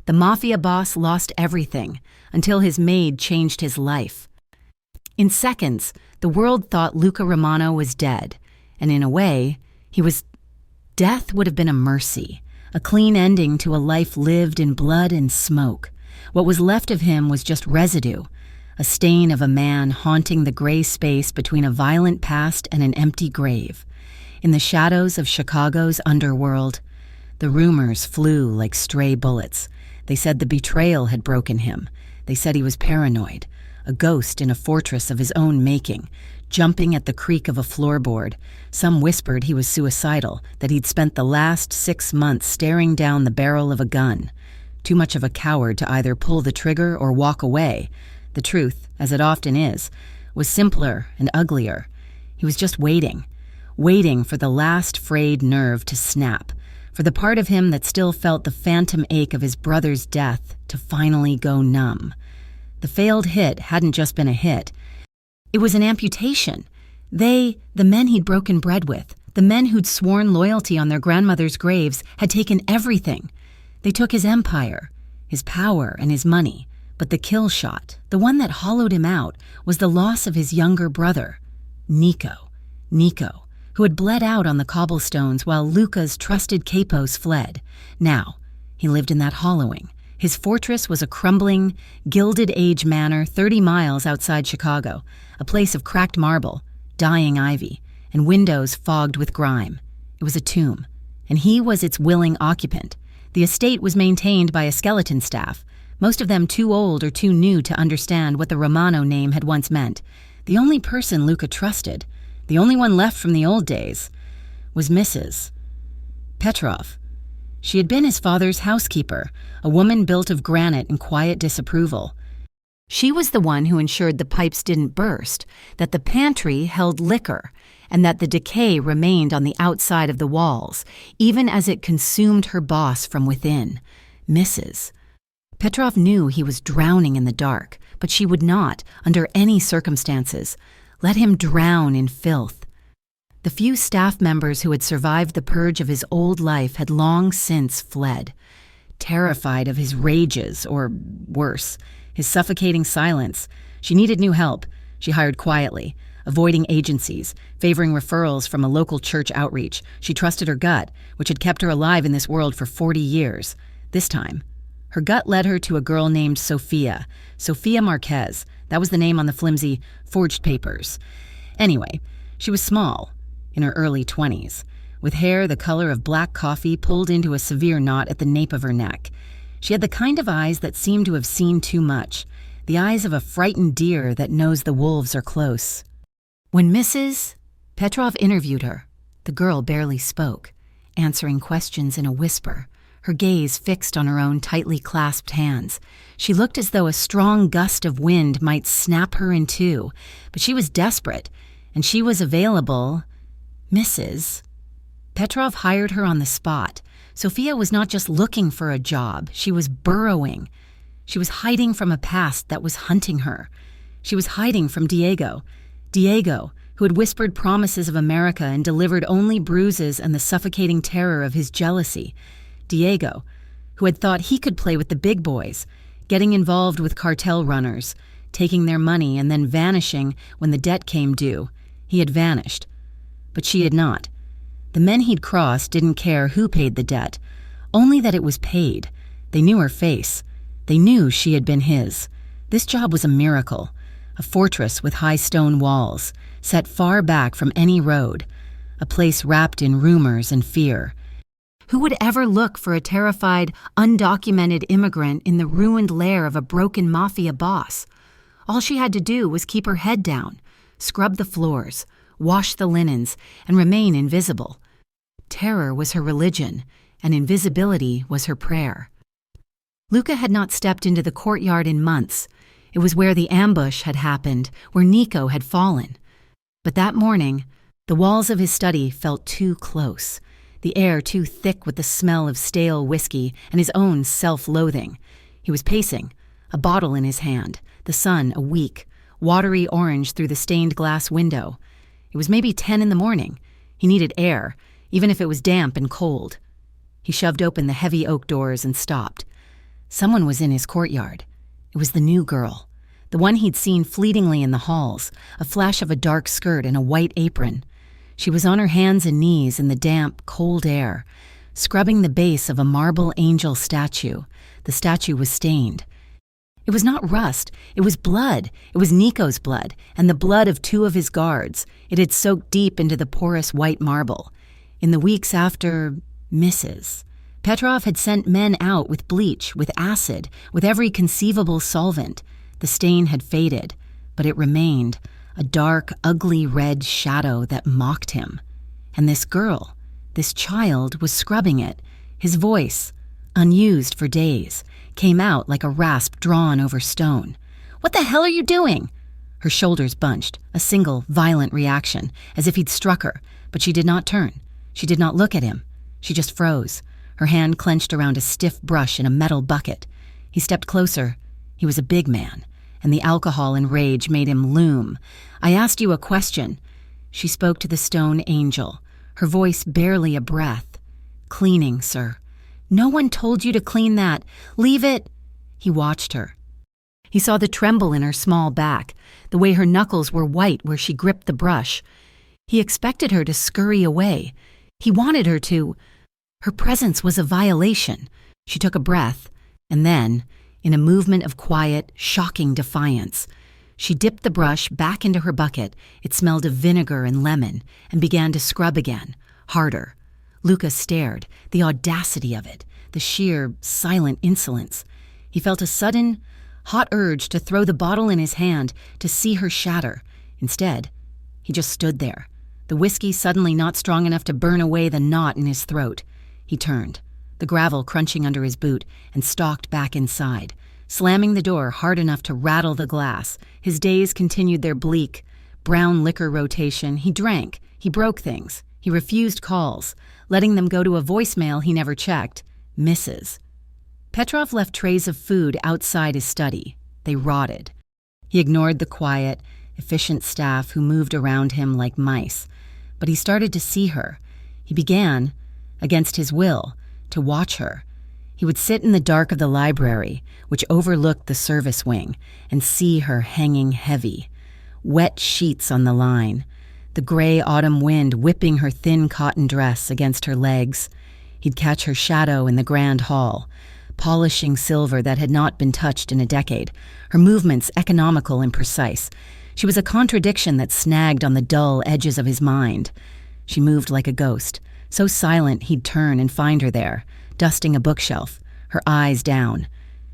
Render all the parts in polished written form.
The mafia boss lost everything until his maid changed his life. In seconds, the world thought Luca Romano was dead, and in a way, he was. Death would have been a mercy, a clean ending to a life lived in blood and smoke. What was left of him was just residue, a stain of a man haunting the gray space between a violent past and an empty grave. In the shadows of Chicago's underworld, the rumors flew like stray bullets. They said the betrayal had broken him. They said he was paranoid, a ghost in a fortress of his own making, jumping at the creak of a floorboard. Some whispered he was suicidal, that he'd spent the last 6 months staring down the barrel of a gun. Too much of a coward to either pull the trigger or walk away. The truth, as it often is, was simpler and uglier. He was just waiting for the last frayed nerve to snap, for the part of him that still felt the phantom ache of his brother's death to finally go numb. The failed hit hadn't just been a hit. It was an amputation. The men he'd broken bread with, the men who'd sworn loyalty on their grandmother's graves, had taken everything. They took his empire, his power, and his money. But the kill shot, the one that hollowed him out, was the loss of his younger brother, Nico, who had bled out on the cobblestones while Luca's trusted capos fled. Now, he lived in that hollowing. His fortress was a crumbling, Gilded Age manor 30 miles outside Chicago, a place of cracked marble, dying ivy, and windows fogged with grime. It was a tomb, and he was its willing occupant. The estate was maintained by a skeleton staff, most of them too old or too new to understand what the Romano name had once meant. The only person Luca trusted, the only one left from the old days, was Mrs. Petrov. She had been his father's housekeeper, a woman built of granite and quiet disapproval. She was the one who ensured the pipes didn't burst, that the pantry held liquor, and that the decay remained on the outside of the walls, even as it consumed her boss from within. Mrs. Petrov knew he was drowning in the dark, but she would not, under any circumstances, let him drown in filth. The few staff members who had survived the purge of his old life had long since fled. Terrified of his rages, or worse, his suffocating silence, she needed new help. She hired quietly, avoiding agencies, favoring referrals from a local church outreach. She trusted her gut, which had kept her alive in this world for 40 years. This time, her gut led her to a girl named Sophia Marquez. That was the name on the flimsy, forged papers. Anyway, she was small, in her early 20s, with hair the color of black coffee pulled into a severe knot at the nape of her neck. She had the kind of eyes that seem to have seen too much, the eyes of a frightened deer that knows the wolves are close. When Mrs. Petrov interviewed her, the girl barely spoke, answering questions in a whisper, her gaze fixed on her own tightly clasped hands. She looked as though a strong gust of wind might snap her in two, but she was desperate, and she was available. Mrs. Petrov hired her on the spot. Sophia was not just looking for a job, she was burrowing. She was hiding from a past that was hunting her. She was hiding from Diego, who had whispered promises of America and delivered only bruises and the suffocating terror of his jealousy. Diego, who had thought he could play with the big boys, getting involved with cartel runners, taking their money and then vanishing when the debt came due. He had vanished. But she had not. The men he'd crossed didn't care who paid the debt, only that it was paid. They knew her face. They knew she had been his. This job was a miracle, a fortress with high stone walls, set far back from any road, a place wrapped in rumors and fear. Who would ever look for a terrified, undocumented immigrant in the ruined lair of a broken mafia boss? All she had to do was keep her head down, scrub the floors, wash the linens, and remain invisible. Terror was her religion, and invisibility was her prayer. Luca had not stepped into the courtyard in months. It was where the ambush had happened, where Nico had fallen. But that morning, the walls of his study felt too close, the air too thick with the smell of stale whiskey and his own self-loathing. He was pacing, a bottle in his hand, the sun a weak, watery orange through the stained glass window. It was maybe 10 in the morning. He needed air, even if it was damp and cold. He shoved open the heavy oak doors and stopped. Someone was in his courtyard. It was the new girl, the one he'd seen fleetingly in the halls, a flash of a dark skirt and a white apron. She was on her hands and knees in the damp, cold air, scrubbing the base of a marble angel statue. The statue was stained. It was not rust, it was blood. It was Nico's blood, and the blood of 2 of his guards. It had soaked deep into the porous white marble. In the weeks after Mrs., Petrov had sent men out with bleach, with acid, with every conceivable solvent. The stain had faded, but it remained, a dark, ugly red shadow that mocked him. And this girl, this child, was scrubbing it. His voice, unused for days, came out like a rasp drawn over stone. "What the hell are you doing?" Her shoulders bunched, a single, violent reaction, as if he'd struck her, but she did not turn. She did not look at him. She just froze, her hand clenched around a stiff brush in a metal bucket. He stepped closer. He was a big man, and the alcohol and rage made him loom. "I asked you a question." She spoke to the stone angel, her voice barely a breath. "Cleaning, sir." "No one told you to clean that. Leave it." He watched her. He saw the tremble in her small back, the way her knuckles were white where she gripped the brush. He expected her to scurry away. He wanted her to. Her presence was a violation. She took a breath, and then, in a movement of quiet, shocking defiance, she dipped the brush back into her bucket. It smelled of vinegar and lemon, and began to scrub again, harder. Luca stared, the audacity of it, the sheer, silent insolence. He felt a sudden, hot urge to throw the bottle in his hand, to see her shatter. Instead, he just stood there, the whiskey suddenly not strong enough to burn away the knot in his throat. He turned, the gravel crunching under his boot, and stalked back inside, slamming the door hard enough to rattle the glass. His days continued their bleak, brown liquor rotation. He drank, he broke things, he refused calls, letting them go to a voicemail he never checked. Mrs. Petrov left trays of food outside his study. They rotted. He ignored the quiet, efficient staff who moved around him like mice. But he started to see her. He began, against his will, to watch her. He would sit in the dark of the library, which overlooked the service wing, and see her hanging heavy. Wet sheets on the line, the gray autumn wind whipping her thin cotton dress against her legs. He'd catch her shadow in the grand hall, polishing silver that had not been touched in a decade, her movements economical and precise. She was a contradiction that snagged on the dull edges of his mind. She moved like a ghost, so silent he'd turn and find her there, dusting a bookshelf, her eyes down.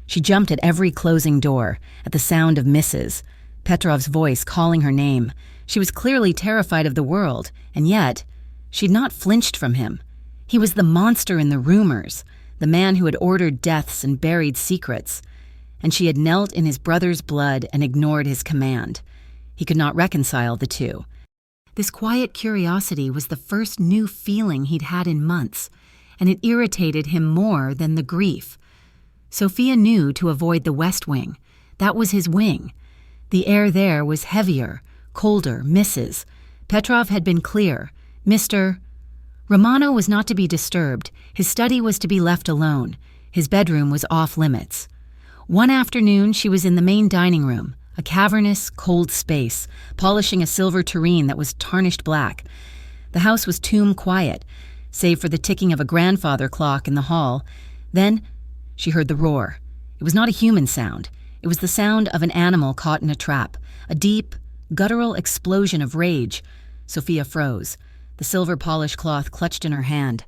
She jumped at every closing door, at the sound of Mrs. Petrov's voice calling her name. She was clearly terrified of the world, and yet she'd not flinched from him. He was the monster in the rumors, the man who had ordered deaths and buried secrets, and she had knelt in his brother's blood and ignored his command. He could not reconcile the two. This quiet curiosity was the first new feeling he'd had in months, and it irritated him more than the grief. Sophia knew to avoid the West Wing. That was his wing. The air there was heavier, colder. Mrs. Petrov had been clear. Mr. Romano was not to be disturbed. His study was to be left alone. His bedroom was off limits. One afternoon, she was in the main dining room, a cavernous, cold space, polishing a silver tureen that was tarnished black. The house was tomb quiet, save for the ticking of a grandfather clock in the hall. Then she heard the roar. It was not a human sound. It was the sound of an animal caught in a trap, a deep, guttural explosion of rage. Sophia froze, the silver-polished cloth clutched in her hand.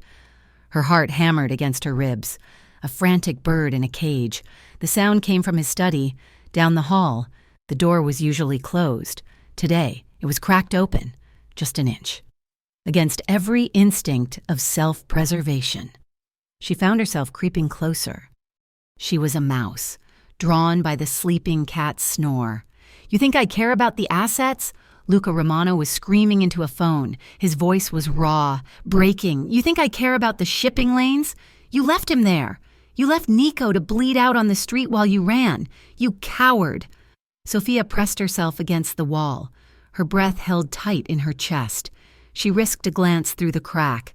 Her heart hammered against her ribs. A frantic bird in a cage. The sound came from his study, down the hall. The door was usually closed. Today, it was cracked open, just an inch. Against every instinct of self-preservation, she found herself creeping closer. She was a mouse, drawn by the sleeping cat's snore. "You think I care about the assets?" Luca Romano was screaming into a phone. His voice was raw, breaking. "You think I care about the shipping lanes? You left him there. You left Nico to bleed out on the street while you ran. You coward." Sophia pressed herself against the wall, her breath held tight in her chest. She risked a glance through the crack.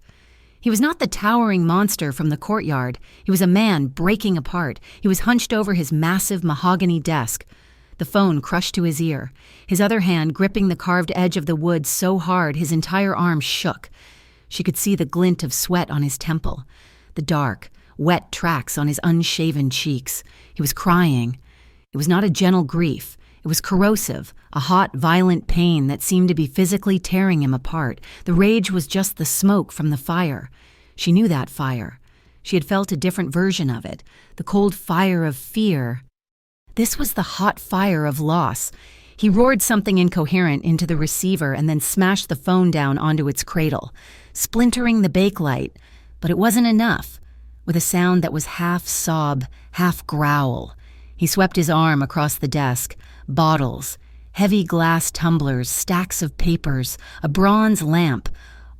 He was not the towering monster from the courtyard. He was a man breaking apart. He was hunched over his massive mahogany desk, the phone crushed to his ear, his other hand gripping the carved edge of the wood so hard his entire arm shook. She could see the glint of sweat on his temple, the dark, wet tracks on his unshaven cheeks. He was crying. It was not a gentle grief. It was corrosive, a hot, violent pain that seemed to be physically tearing him apart. The rage was just the smoke from the fire. She knew that fire. She had felt a different version of it, the cold fire of fear. This was the hot fire of loss. He roared something incoherent into the receiver and then smashed the phone down onto its cradle, splintering the bakelite. But it wasn't enough. With a sound that was half sob, half growl, he swept his arm across the desk. Bottles, heavy glass tumblers, stacks of papers, a bronze lamp.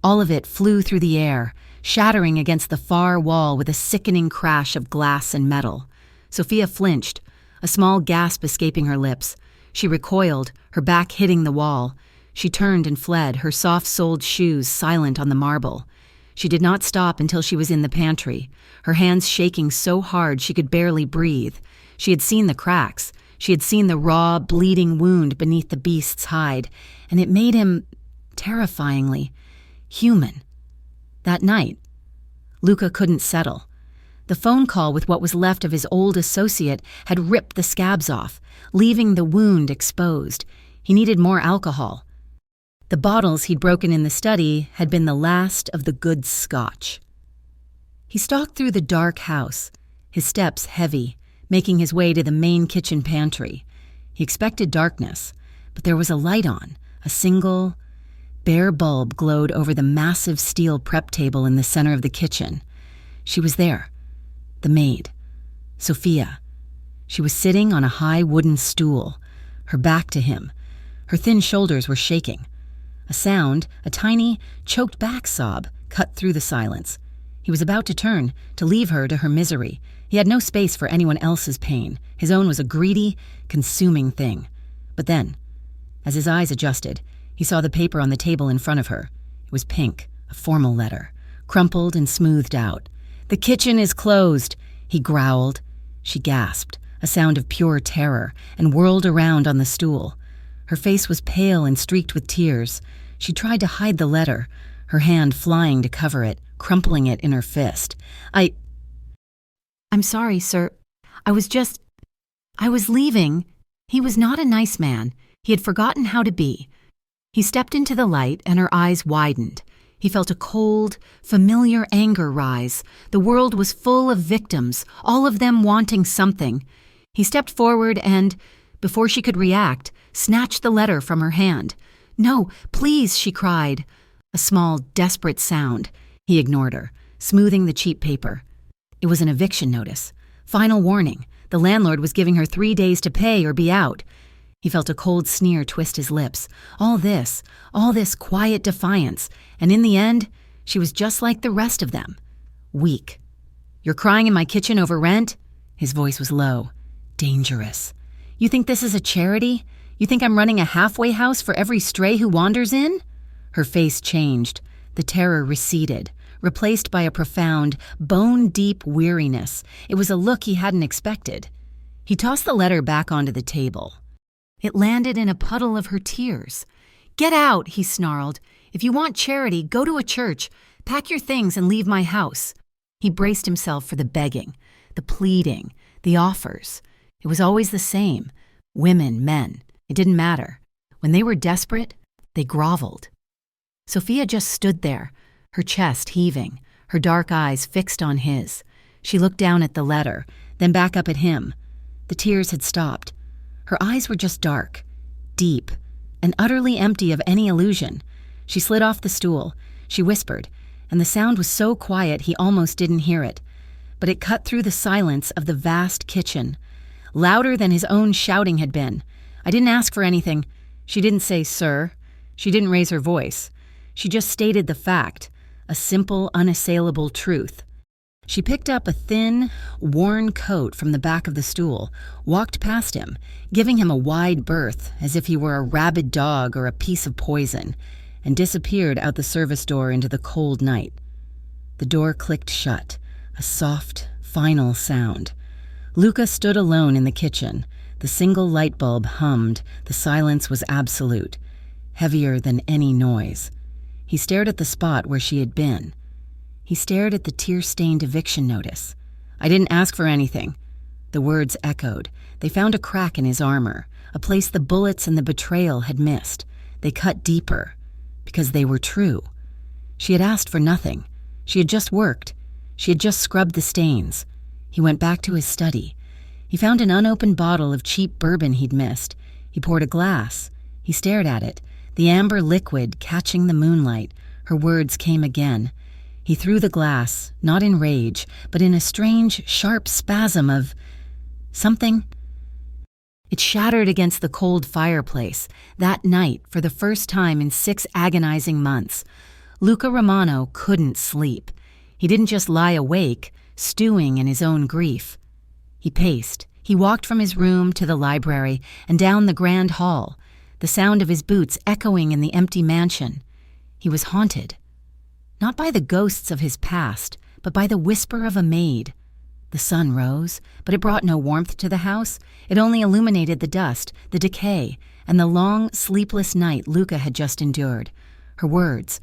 All of it flew through the air, shattering against the far wall with a sickening crash of glass and metal. Sophia flinched, a small gasp escaping her lips. She recoiled, her back hitting the wall. She turned and fled, her soft-soled shoes silent on the marble. She did not stop until she was in the pantry, her hands shaking so hard she could barely breathe. She had seen the cracks. She had seen the raw, bleeding wound beneath the beast's hide, and it made him, terrifyingly, human. That night, Luca couldn't settle. The phone call with what was left of his old associate had ripped the scabs off, leaving the wound exposed. He needed more alcohol. The bottles he'd broken in the study had been the last of the good scotch. He stalked through the dark house, his steps heavy, making his way to the main kitchen pantry. He expected darkness, but there was a light on. A single, bare bulb glowed over the massive steel prep table in the center of the kitchen. She was there. The maid, Sophia. She was sitting on a high wooden stool, her back to him. Her thin shoulders were shaking. A sound, a tiny, choked-back sob, cut through the silence. He was about to turn, to leave her to her misery. He had no space for anyone else's pain. His own was a greedy, consuming thing. But then, as his eyes adjusted, he saw the paper on the table in front of her. It was pink, a formal letter, crumpled and smoothed out. "The kitchen is closed," he growled. She gasped, a sound of pure terror, and whirled around on the stool. Her face was pale and streaked with tears. She tried to hide the letter, her hand flying to cover it, crumpling it in her fist. "I'm sorry, sir. I was leaving." He was not a nice man. He had forgotten how to be. He stepped into the light, and her eyes widened. He felt a cold, familiar anger rise. The world was full of victims, all of them wanting something. He stepped forward and, before she could react, snatched the letter from her hand. "No, please," she cried. A small, desperate sound. He ignored her, smoothing the cheap paper. It was an eviction notice. Final warning. The landlord was giving her 3 days to pay or be out. He felt a cold sneer twist his lips. All this quiet defiance, and in the end, she was just like the rest of them. Weak. "You're crying in my kitchen over rent?" His voice was low. Dangerous. "You think this is a charity? You think I'm running a halfway house for every stray who wanders in?" Her face changed. The terror receded, replaced by a profound, bone-deep weariness. It was a look he hadn't expected. He tossed the letter back onto the table. It landed in a puddle of her tears. "Get out," he snarled. "If you want charity, go to a church. Pack your things and leave my house." He braced himself for the begging, the pleading, the offers. It was always the same. Women, men. It didn't matter. When they were desperate, they groveled. Sophia just stood there, her chest heaving, her dark eyes fixed on his. She looked down at the letter, then back up at him. The tears had stopped. Her eyes were just dark, deep, and utterly empty of any illusion. She slid off the stool. She whispered, and the sound was so quiet he almost didn't hear it. But it cut through the silence of the vast kitchen, louder than his own shouting had been. "I didn't ask for anything." She didn't say, "Sir." She didn't raise her voice. She just stated the fact, a simple, unassailable truth. She picked up a thin, worn coat from the back of the stool, walked past him, giving him a wide berth as if he were a rabid dog or a piece of poison, and disappeared out the service door into the cold night. The door clicked shut, a soft, final sound. Luca stood alone in the kitchen. The single light bulb hummed. The silence was absolute, heavier than any noise. He stared at the spot where she had been. He stared at the tear-stained eviction notice. "I didn't ask for anything." The words echoed. They found a crack in his armor, a place the bullets and the betrayal had missed. They cut deeper, because they were true. She had asked for nothing. She had just worked. She had just scrubbed the stains. He went back to his study. He found an unopened bottle of cheap bourbon he'd missed. He poured a glass. He stared at it, the amber liquid catching the moonlight. Her words came again. He threw the glass, not in rage, but in a strange, sharp spasm of something. It shattered against the cold fireplace. That night, for the first time in 6 agonizing months, Luca Romano couldn't sleep. He didn't just lie awake, stewing in his own grief. He paced. He walked from his room to the library and down the grand hall, the sound of his boots echoing in the empty mansion. He was haunted, not by the ghosts of his past, but by the whisper of a maid. The sun rose, but it brought no warmth to the house. It only illuminated the dust, the decay, and the long, sleepless night Luca had just endured. Her words,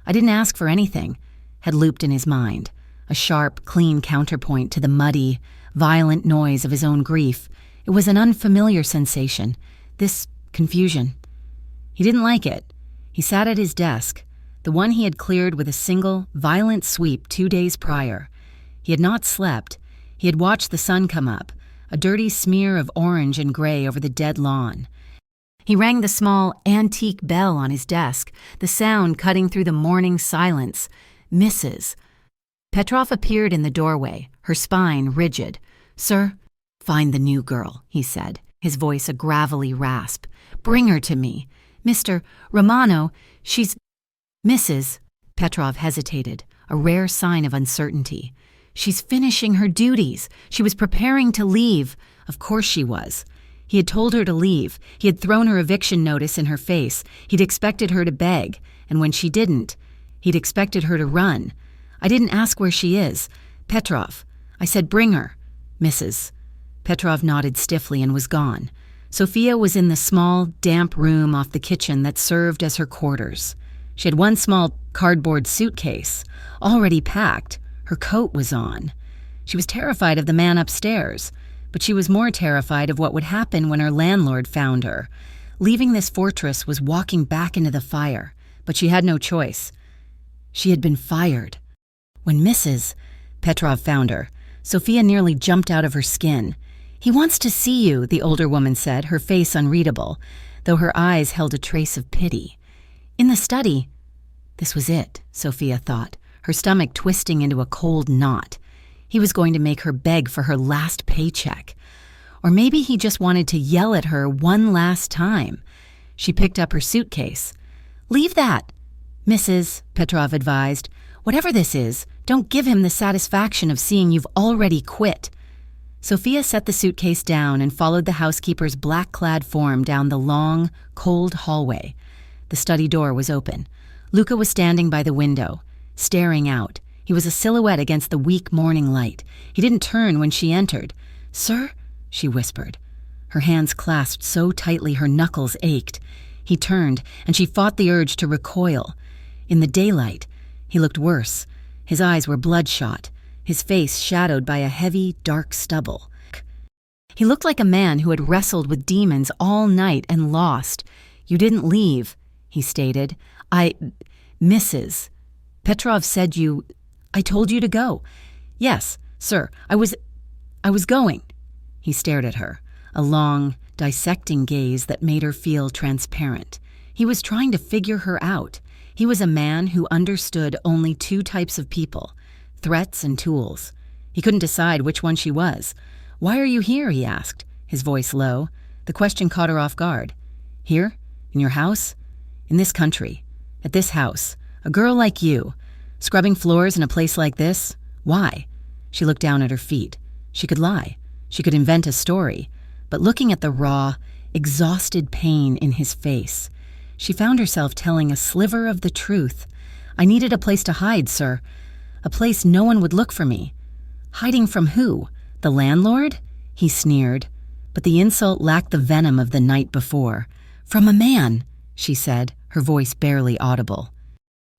"I didn't ask for anything," had looped in his mind, a sharp, clean counterpoint to the muddy, violent noise of his own grief. It was an unfamiliar sensation, this confusion. He didn't like it. He sat at his desk, the one he had cleared with a single, violent sweep 2 days prior. He had not slept. He had watched the sun come up, a dirty smear of orange and gray over the dead lawn. He rang the small, antique bell on his desk, the sound cutting through the morning silence. Mrs. Petrov appeared in the doorway, her spine rigid. "Sir?" "Find the new girl," he said, his voice a gravelly rasp. "Bring her to me. Mr. Romano, she's—" "Mrs." Petrov hesitated, a rare sign of uncertainty. "She's finishing her duties. She was preparing to leave." Of course she was. He had told her to leave. He had thrown her eviction notice in her face. He'd expected her to beg, and when she didn't, he'd expected her to run. "I didn't ask where she is. Petrov. I said bring her." "Mrs." Petrov nodded stiffly and was gone. Sophia was in the small, damp room off the kitchen that served as her quarters. She had one small cardboard suitcase, already packed. Her coat was on. She was terrified of the man upstairs, but she was more terrified of what would happen when her landlord found her. Leaving this fortress was walking back into the fire, but she had no choice. She had been fired. When Mrs. Petrov found her, Sophia nearly jumped out of her skin. "He wants to see you," the older woman said, her face unreadable, though her eyes held a trace of pity. "In the study." This was it, Sophia thought, her stomach twisting into a cold knot. He was going to make her beg for her last paycheck. Or maybe he just wanted to yell at her one last time. She picked up her suitcase. "Leave that." "Mrs." Petrov advised. "Whatever this is, don't give him the satisfaction of seeing you've already quit." Sophia set the suitcase down and followed the housekeeper's black-clad form down the long, cold hallway. The study door was open. Luca was standing by the window, staring out. He was a silhouette against the weak morning light. He didn't turn when she entered. "Sir?" she whispered. Her hands clasped so tightly her knuckles ached. He turned, and she fought the urge to recoil. In the daylight, he looked worse. His eyes were bloodshot, his face shadowed by a heavy, dark stubble. He looked like a man who had wrestled with demons all night and lost. "You didn't leave," he stated. Mrs. Petrov said I told you to go." "Yes, sir, I was going." He stared at her, a long, dissecting gaze that made her feel transparent. He was trying to figure her out. He was a man who understood only 2 types of people, threats and tools. He couldn't decide which one she was. "Why are you here?" he asked, his voice low. The question caught her off guard. "Here? In your house?" "In this country. At this house. A girl like you. Scrubbing floors in a place like this? Why?" She looked down at her feet. She could lie. She could invent a story. But looking at the raw, exhausted pain in his face, she found herself telling a sliver of the truth. "I needed a place to hide, sir. A place no one would look for me. Hiding from who? The landlord? He sneered. But the insult lacked the venom of the night before. From a man, she said, her voice barely audible.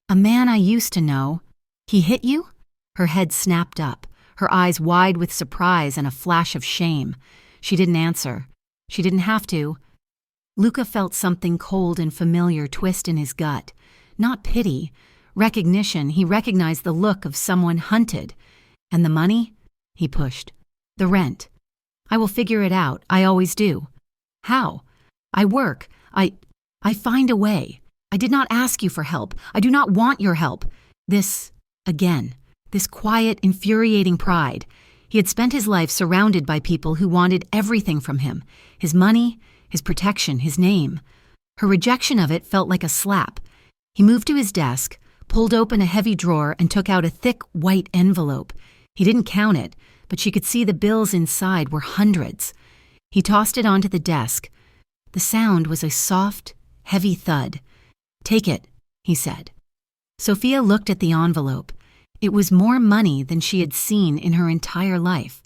A man I used to know. He hit you? Her head snapped up, her eyes wide with surprise and a flash of shame. She didn't answer. She didn't have to. Luca felt something cold and familiar twist in his gut. Not pity. Recognition. He recognized the look of someone hunted. And the money? He pushed. The rent. I will figure it out. I always do. How? I work. I find a way. I did not ask you for help. I do not want your help. This quiet, infuriating pride. He had spent his life surrounded by people who wanted everything from him. His money, his protection, his name. Her rejection of it felt like a slap. He moved to his desk, pulled open a heavy drawer, and took out a thick, white envelope. He didn't count it, but she could see the bills inside were hundreds. He tossed it onto the desk. The sound was a soft, heavy thud. Take it, he said. Sophia looked at the envelope. It was more money than she had seen in her entire life.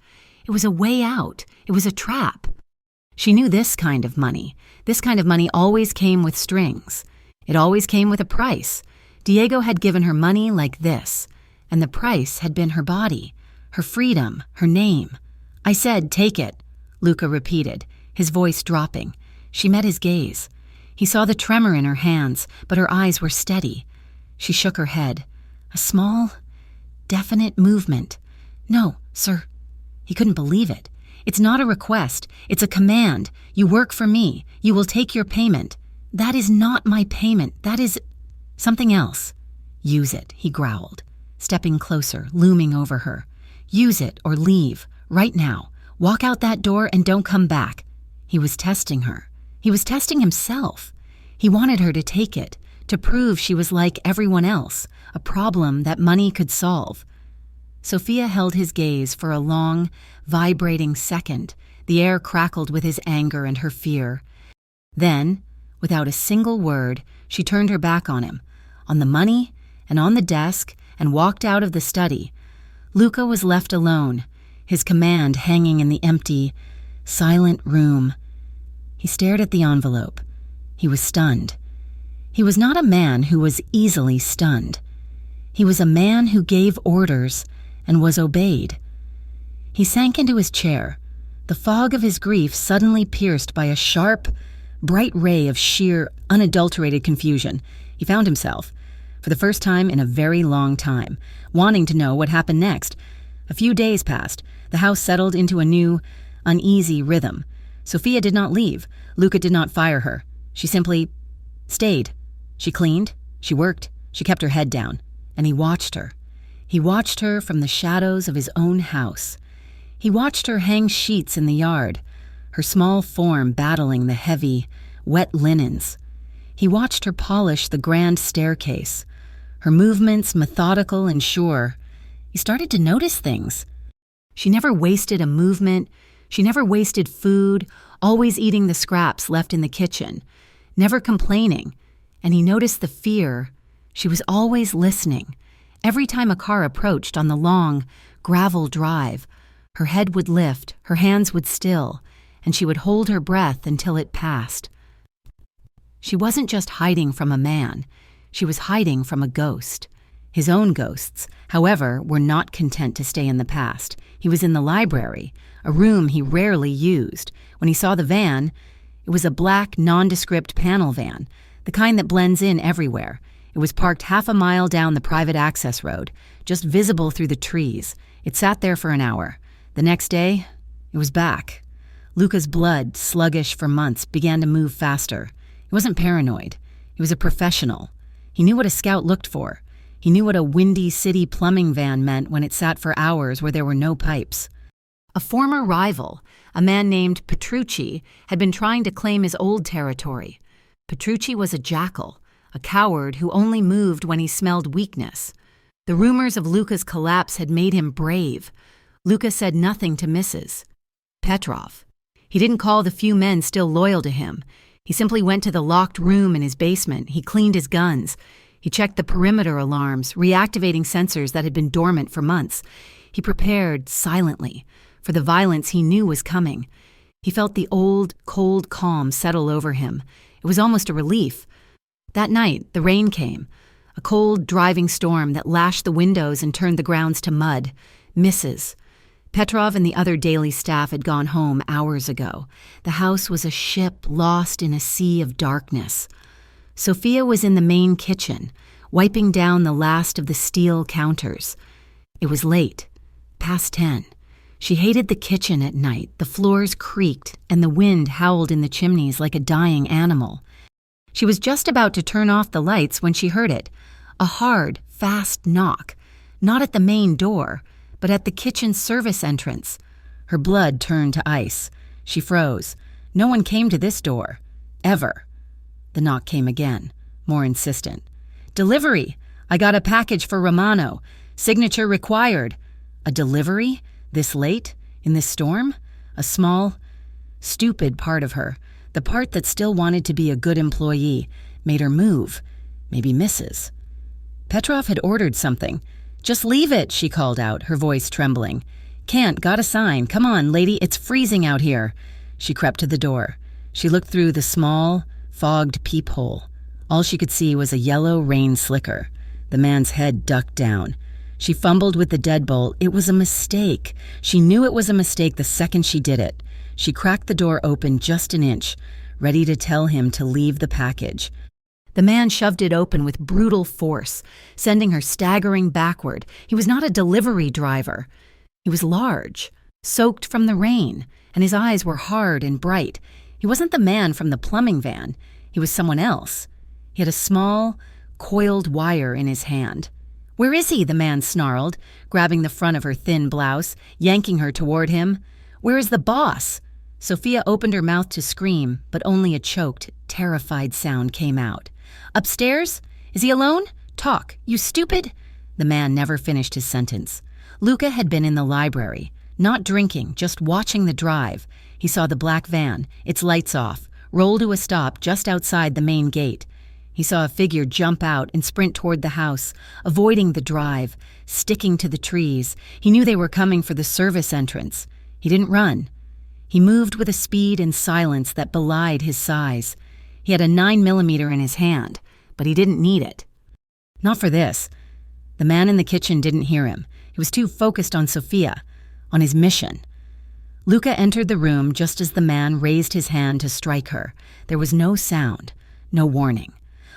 It was a way out. It was a trap. She knew this kind of money. This kind of money always came with strings. It always came with a price. Diego had given her money like this, and the price had been her body, her freedom, her name. I said, take it, Luca repeated, his voice dropping. She met his gaze. He saw the tremor in her hands, but her eyes were steady. She shook her head. A small, definite movement. No, sir. He couldn't believe it. It's not a request. It's a command. You work for me. You will take your payment. That is not my payment. That is something else. Use it, he growled, stepping closer, looming over her. Use it or leave, right now. Walk out that door and don't come back. He was testing her. He was testing himself. He wanted her to take it, to prove she was like everyone else, a problem that money could solve. Sophia held his gaze for a long, vibrating second. The air crackled with his anger and her fear. Then, without a single word, she turned her back on him, on the money and on the desk, and walked out of the study. Luca was left alone, his command hanging in the empty, silent room. He stared at the envelope. He was stunned. He was not a man who was easily stunned. He was a man who gave orders and was obeyed. He sank into his chair, the fog of his grief suddenly pierced by a sharp, bright ray of sheer, unadulterated confusion. He found himself, for the first time in a very long time, wanting to know what happened next. A few days passed. The house settled into a new, uneasy rhythm. Sophia did not leave. Luca did not fire her. She simply stayed. She cleaned. She worked. She kept her head down. And he watched her. He watched her from the shadows of his own house. He watched her hang sheets in the yard, her small form battling the heavy, wet linens. He watched her polish the grand staircase, her movements methodical and sure. He started to notice things. She never wasted a movement. She never wasted food, always eating the scraps left in the kitchen, never complaining. And he noticed the fear. She was always listening. Every time a car approached on the long, gravel drive, her head would lift, her hands would still, and she would hold her breath until it passed. She wasn't just hiding from a man. She was hiding from a ghost. His own ghosts, however, were not content to stay in the past. He was in the library, a room he rarely used. When he saw the van, it was a black, nondescript panel van, the kind that blends in everywhere. It was parked half a mile down the private access road, just visible through the trees. It sat there for an hour. The next day, it was back. Luca's blood, sluggish for months, began to move faster. He wasn't paranoid. He was a professional. He knew what a scout looked for. He knew what a windy city plumbing van meant when it sat for hours where there were no pipes. A former rival, a man named Petrucci, had been trying to claim his old territory. Petrucci was a jackal, a coward who only moved when he smelled weakness. The rumors of Luca's collapse had made him brave. Luca said nothing to Mrs. Petrov. He didn't call the few men still loyal to him. He simply went to the locked room in his basement. He cleaned his guns. He checked the perimeter alarms, reactivating sensors that had been dormant for months. He prepared, silently, for the violence he knew was coming. He felt the old, cold calm settle over him. It was almost a relief. That night, the rain came. A cold, driving storm that lashed the windows and turned the grounds to mud. Misses. Petrov and the other daily staff had gone home hours ago. The house was a ship lost in a sea of darkness. Sophia was in the main kitchen, wiping down the last of the steel counters. It was late, past 10. She hated the kitchen at night. The floors creaked, and the wind howled in the chimneys like a dying animal. She was just about to turn off the lights when she heard it. A hard, fast knock. Not at the main door, but at the kitchen service entrance. Her blood turned to ice. She froze. No one came to this door. Ever. The knock came again, more insistent. "Delivery! I got a package for Romano. Signature required." A delivery? This late? In this storm? A small, stupid part of her, the part that still wanted to be a good employee, made her move. Maybe Mrs. Petrov had ordered something. "Just leave it," she called out, her voice trembling. "Can't, got a sign. Come on, lady, it's freezing out here." She crept to the door. She looked through the small, fogged peephole. All she could see was a yellow rain slicker. The man's head ducked down. She fumbled with the deadbolt. It was a mistake. She knew it was a mistake the second she did it. She cracked the door open just an inch, ready to tell him to leave the package. The man shoved it open with brutal force, sending her staggering backward. He was not a delivery driver. He was large, soaked from the rain, and his eyes were hard and bright. He wasn't the man from the plumbing van. He was someone else. He had a small, coiled wire in his hand. "Where is he?" the man snarled, grabbing the front of her thin blouse, yanking her toward him. "Where is the boss?" Sophia opened her mouth to scream, but only a choked, terrified sound came out. "Upstairs? Is he alone? Talk, you stupid!" The man never finished his sentence. Luca had been in the library, not drinking, just watching the drive. He saw the black van, its lights off, roll to a stop just outside the main gate. He saw a figure jump out and sprint toward the house, avoiding the drive, sticking to the trees. He knew they were coming for the service entrance. He didn't run. He moved with a speed and silence that belied his size. He had a 9mm in his hand, but he didn't need it. Not for this. The man in the kitchen didn't hear him. He was too focused on Sophia, on his mission. Luca entered the room just as the man raised his hand to strike her. There was no sound, no warning.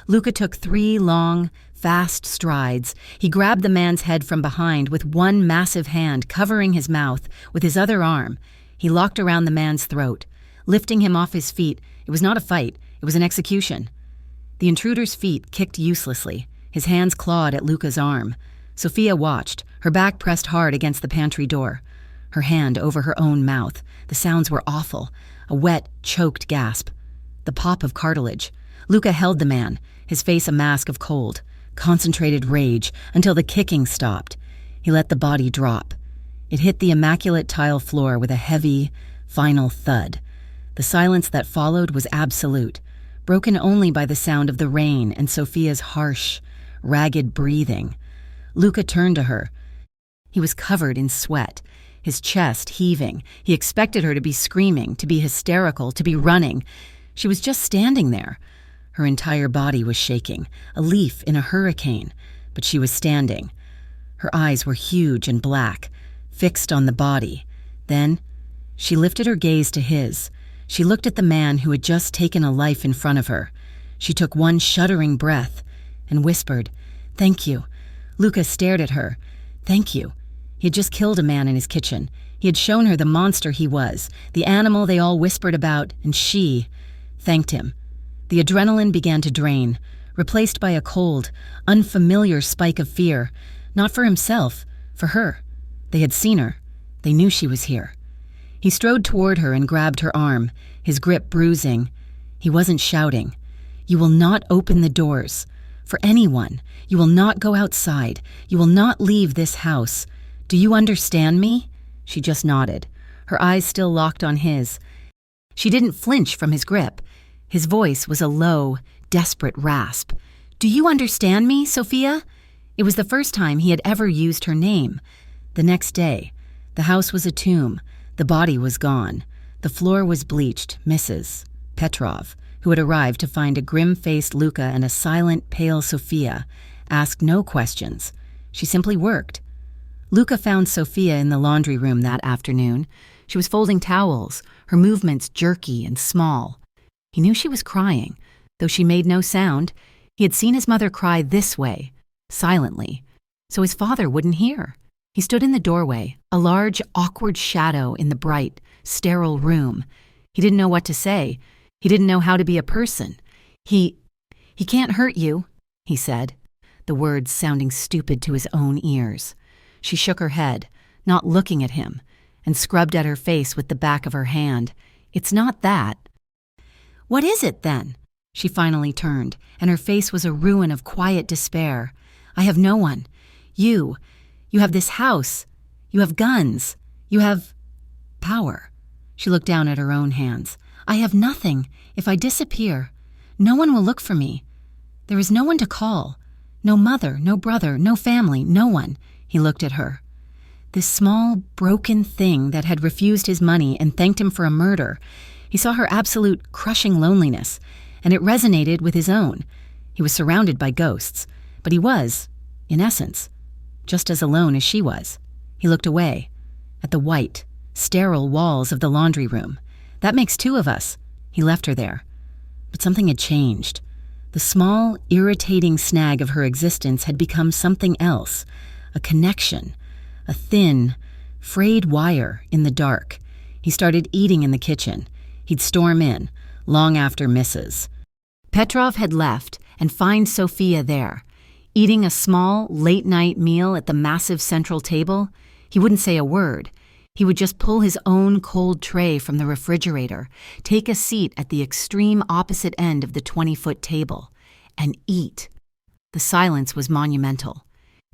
Luca took 3 long, fast strides. He grabbed the man's head from behind with one massive hand covering his mouth with his other arm. He locked around the man's throat, lifting him off his feet. It was not a fight. It was an execution. The intruder's feet kicked uselessly. His hands clawed at Luca's arm. Sophia watched, her back pressed hard against the pantry door, her hand over her own mouth. The sounds were awful. A wet, choked gasp. The pop of cartilage. Luca held the man, his face a mask of cold, concentrated rage, until the kicking stopped. He let the body drop. It hit the immaculate tile floor with a heavy, final thud. The silence that followed was absolute, broken only by the sound of the rain and Sophia's harsh, ragged breathing. Luca turned to her. He was covered in sweat, his chest heaving. He expected her to be screaming, to be hysterical, to be running. She was just standing there. Her entire body was shaking, a leaf in a hurricane, but she was standing. Her eyes were huge and black, fixed on the body. Then, she lifted her gaze to his. She looked at the man who had just taken a life in front of her. She took one shuddering breath and whispered, "Thank you." Luca stared at her. "Thank you." He had just killed a man in his kitchen. He had shown her the monster he was, the animal they all whispered about, and she thanked him. The adrenaline began to drain, replaced by a cold, unfamiliar spike of fear. Not for himself, for her. They had seen her. They knew she was here. He strode toward her and grabbed her arm, his grip bruising. He wasn't shouting. "You will not open the doors. For anyone. You will not go outside. You will not leave this house. Do you understand me?" She just nodded, her eyes still locked on his. She didn't flinch from his grip. His voice was a low, desperate rasp. Do you understand me, Sophia? It was the first time he had ever used her name. The next day, the house was a tomb. The body was gone. The floor was bleached. Mrs. Petrov, who had arrived to find a grim-faced Luca and a silent, pale Sophia, asked no questions. She simply worked. Luca found Sophia in the laundry room that afternoon. She was folding towels, her movements jerky and small. He knew she was crying. Though she made no sound, he had seen his mother cry this way, silently, so his father wouldn't hear. He stood in the doorway, a large, awkward shadow in the bright, sterile room. He didn't know what to say. He didn't know how to be a person. He can't hurt you, he said, the words sounding stupid to his own ears. She shook her head, not looking at him, and scrubbed at her face with the back of her hand. It's not that. What is it, then? She finally turned, and her face was a ruin of quiet despair. I have no one. You have this house. You have guns. You have power. She looked down at her own hands. I have nothing. If I disappear, no one will look for me. There is no one to call. No mother, no brother, no family, no one. He looked at her. This small, broken thing that had refused his money and thanked him for a murder. He saw her absolute, crushing loneliness, and it resonated with his own. He was surrounded by ghosts, but he was, in essence, just as alone as she was. He looked away, at the white, sterile walls of the laundry room. That makes two of us. He left her there. But something had changed. The small, irritating snag of her existence had become something else, a connection, a thin, frayed wire in the dark. He started eating in the kitchen. He'd storm in, long after Mrs. Petrov had left and find Sophia there, eating a small, late-night meal at the massive central table. He wouldn't say a word. He would just pull his own cold tray from the refrigerator, take a seat at the extreme opposite end of the 20-foot table, and eat. The silence was monumental.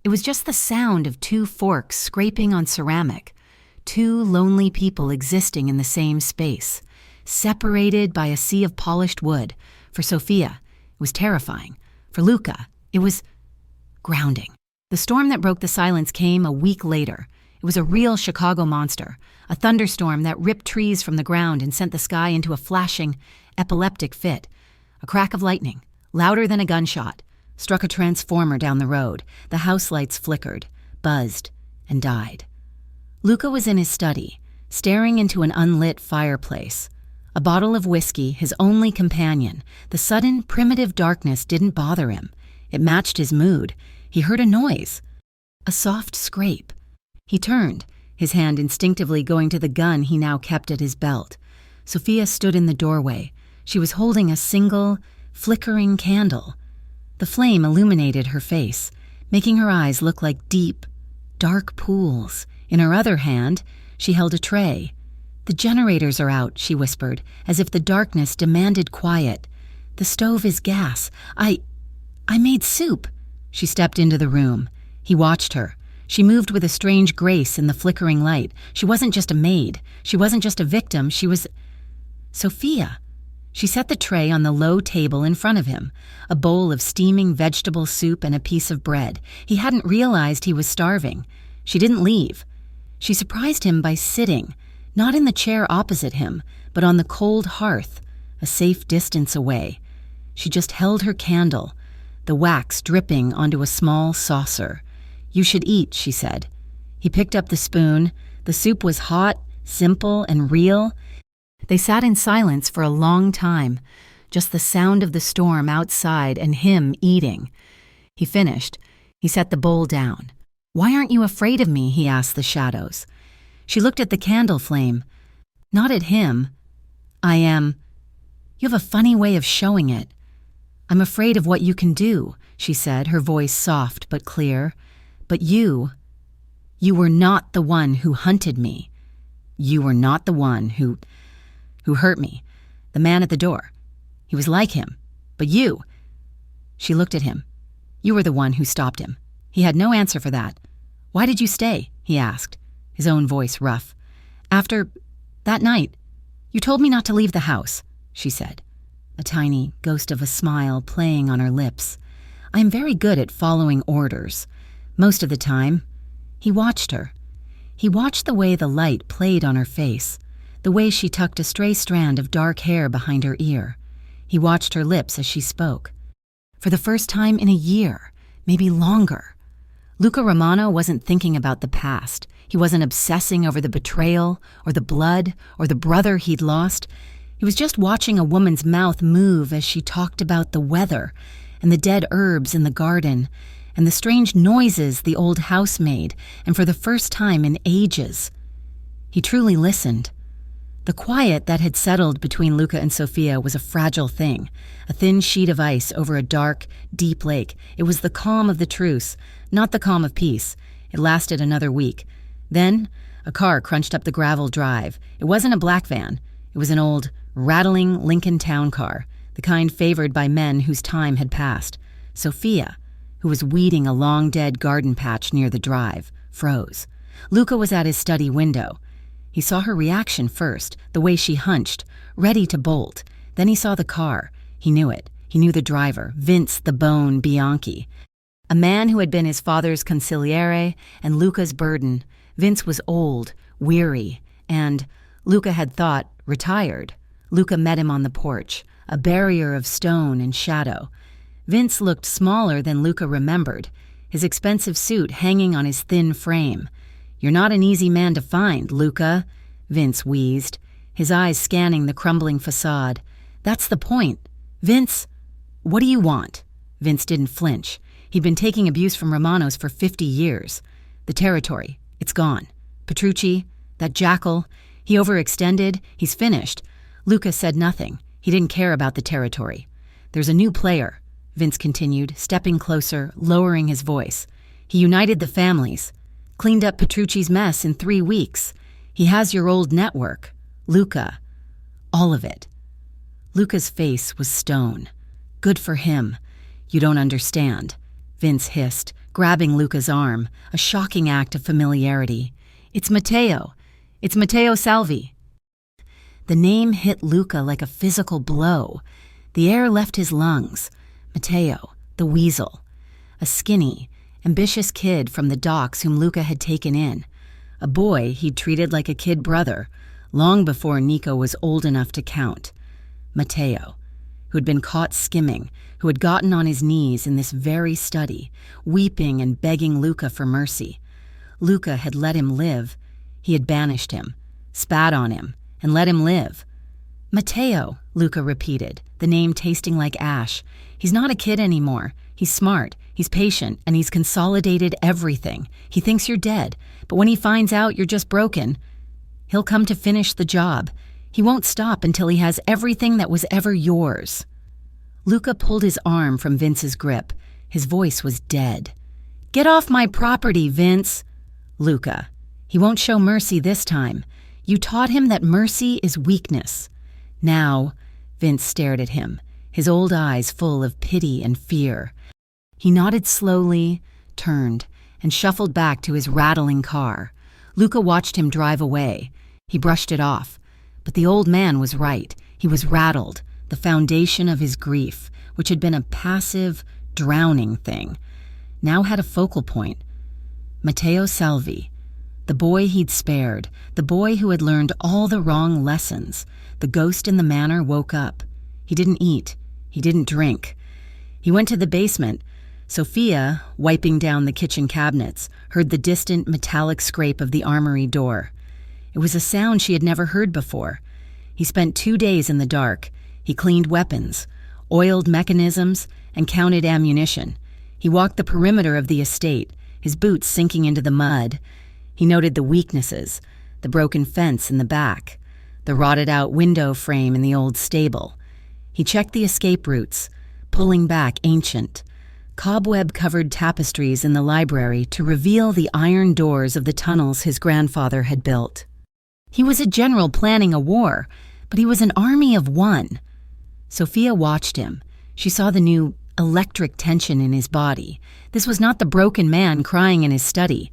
It was just the sound of two forks scraping on ceramic, two lonely people existing in the same space, separated by a sea of polished wood. For Sophia, it was terrifying. For Luca, it was grounding. The storm that broke the silence came a week later. It was a real Chicago monster, a thunderstorm that ripped trees from the ground and sent the sky into a flashing, epileptic fit. A crack of lightning, louder than a gunshot, struck a transformer down the road. The house lights flickered, buzzed, and died. Luca was in his study, staring into an unlit fireplace. A bottle of whiskey, his only companion. The sudden, primitive darkness didn't bother him. It matched his mood. He heard a noise, a soft scrape. He turned, his hand instinctively going to the gun he now kept at his belt. Sophia stood in the doorway. She was holding a single, flickering candle. The flame illuminated her face, making her eyes look like deep, dark pools. In her other hand, she held a tray. The generators are out, she whispered, as if the darkness demanded quiet. The stove is gas. I made soup. She stepped into the room. He watched her. She moved with a strange grace in the flickering light. She wasn't just a maid. She wasn't just a victim. She was Sophia. She set the tray on the low table in front of him, a bowl of steaming vegetable soup and a piece of bread. He hadn't realized he was starving. She didn't leave. She surprised him by sitting, not in the chair opposite him, but on the cold hearth, a safe distance away. She just held her candle, the wax dripping onto a small saucer. You should eat, she said. He picked up the spoon. The soup was hot, simple, and real. They sat in silence for a long time, just the sound of the storm outside and him eating. He finished. He set the bowl down. Why aren't you afraid of me? He asked the shadows. She looked at the candle flame. Not at him. I am. You have a funny way of showing it. I'm afraid of what you can do, she said, her voice soft but clear. But you were not the one who hunted me. You were not the one who hurt me. The man at the door. He was like him. But you. She looked at him. You were the one who stopped him. He had no answer for that. Why did you stay? He asked, his own voice rough. After that night, you told me not to leave the house, she said, a tiny ghost of a smile playing on her lips. I am very good at following orders. Most of the time. He watched her. He watched the way the light played on her face, the way she tucked a stray strand of dark hair behind her ear. He watched her lips as she spoke. For the first time in a year, maybe longer, Luca Romano wasn't thinking about the past. He wasn't obsessing over the betrayal or the blood or the brother he'd lost. He was just watching a woman's mouth move as she talked about the weather and the dead herbs in the garden and the strange noises the old house made, and for the first time in ages, he truly listened. The quiet that had settled between Luca and Sofia was a fragile thing, a thin sheet of ice over a dark, deep lake. It was the calm of the truce, not the calm of peace. It lasted another week. Then, a car crunched up the gravel drive. It wasn't a black van. It was an old, rattling Lincoln town car, the kind favored by men whose time had passed. Sofia, who was weeding a long-dead garden patch near the drive, froze. Luca was at his study window. He saw her reaction first, the way she hunched, ready to bolt. Then he saw the car. He knew it. He knew the driver, Vince the Bone Bianchi, a man who had been his father's consigliere and Luca's burden. Vince was old, weary, and, Luca had thought, retired. Luca met him on the porch, a barrier of stone and shadow. Vince looked smaller than Luca remembered, his expensive suit hanging on his thin frame. "You're not an easy man to find, Luca," Vince wheezed, his eyes scanning the crumbling facade. "That's the point. Vince, what do you want?" Vince didn't flinch. He'd been taking abuse from Romanos for 50 years. "The territory, it's gone. Petrucci, that jackal, he overextended, he's finished." Luca said nothing. He didn't care about the territory. "There's a new player," Vince continued, stepping closer, lowering his voice. "He united the families, cleaned up Petrucci's mess in 3 weeks. He has your old network. Luca. All of it." Luca's face was stone. "Good for him. You don't understand," Vince hissed, grabbing Luca's arm, a shocking act of familiarity. "It's Matteo. It's Matteo Salvi." The name hit Luca like a physical blow. The air left his lungs. Matteo, the weasel. A skinny, ambitious kid from the docks whom Luca had taken in. A boy he'd treated like a kid brother, long before Nico was old enough to count. Matteo, who'd been caught skimming, who had gotten on his knees in this very study, weeping and begging Luca for mercy. Luca had let him live. He had banished him, spat on him, and let him live. "Matteo," Luca repeated, the name tasting like ash. "He's not a kid anymore. He's smart, he's patient, and he's consolidated everything. He thinks you're dead, but when he finds out you're just broken, he'll come to finish the job. He won't stop until he has everything that was ever yours." Luca pulled his arm from Vince's grip. His voice was dead. "Get off my property, Vince." "Luca, he won't show mercy this time. You taught him that mercy is weakness. Now," Vince stared at him, his old eyes full of pity and fear. He nodded slowly, turned, and shuffled back to his rattling car. Luca watched him drive away. He brushed it off. But the old man was right. He was rattled, the foundation of his grief, which had been a passive, drowning thing, now had a focal point. Matteo Salvi, the boy he'd spared, the boy who had learned all the wrong lessons. The ghost in the manor woke up. He didn't eat. He didn't drink. He went to the basement. Sofia, wiping down the kitchen cabinets, heard the distant metallic scrape of the armory door. It was a sound she had never heard before. He spent 2 days in the dark. He cleaned weapons, oiled mechanisms, and counted ammunition. He walked the perimeter of the estate, his boots sinking into the mud. He noted the weaknesses, the broken fence in the back, the rotted-out window frame in the old stable. He checked the escape routes, pulling back ancient, cobweb-covered tapestries in the library to reveal the iron doors of the tunnels his grandfather had built. He was a general planning a war, but he was an army of one. Sofia watched him. She saw the new electric tension in his body. This was not the broken man crying in his study.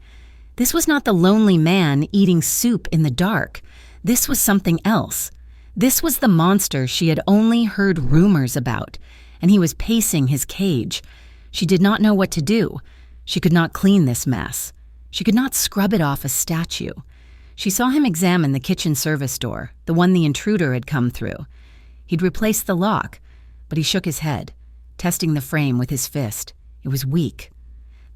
This was not the lonely man eating soup in the dark. This was something else. This was the monster she had only heard rumors about, and he was pacing his cage. She did not know what to do. She could not clean this mess. She could not scrub it off a statue. She saw him examine the kitchen service door, the one the intruder had come through. He'd replaced the lock, but he shook his head, testing the frame with his fist. It was weak.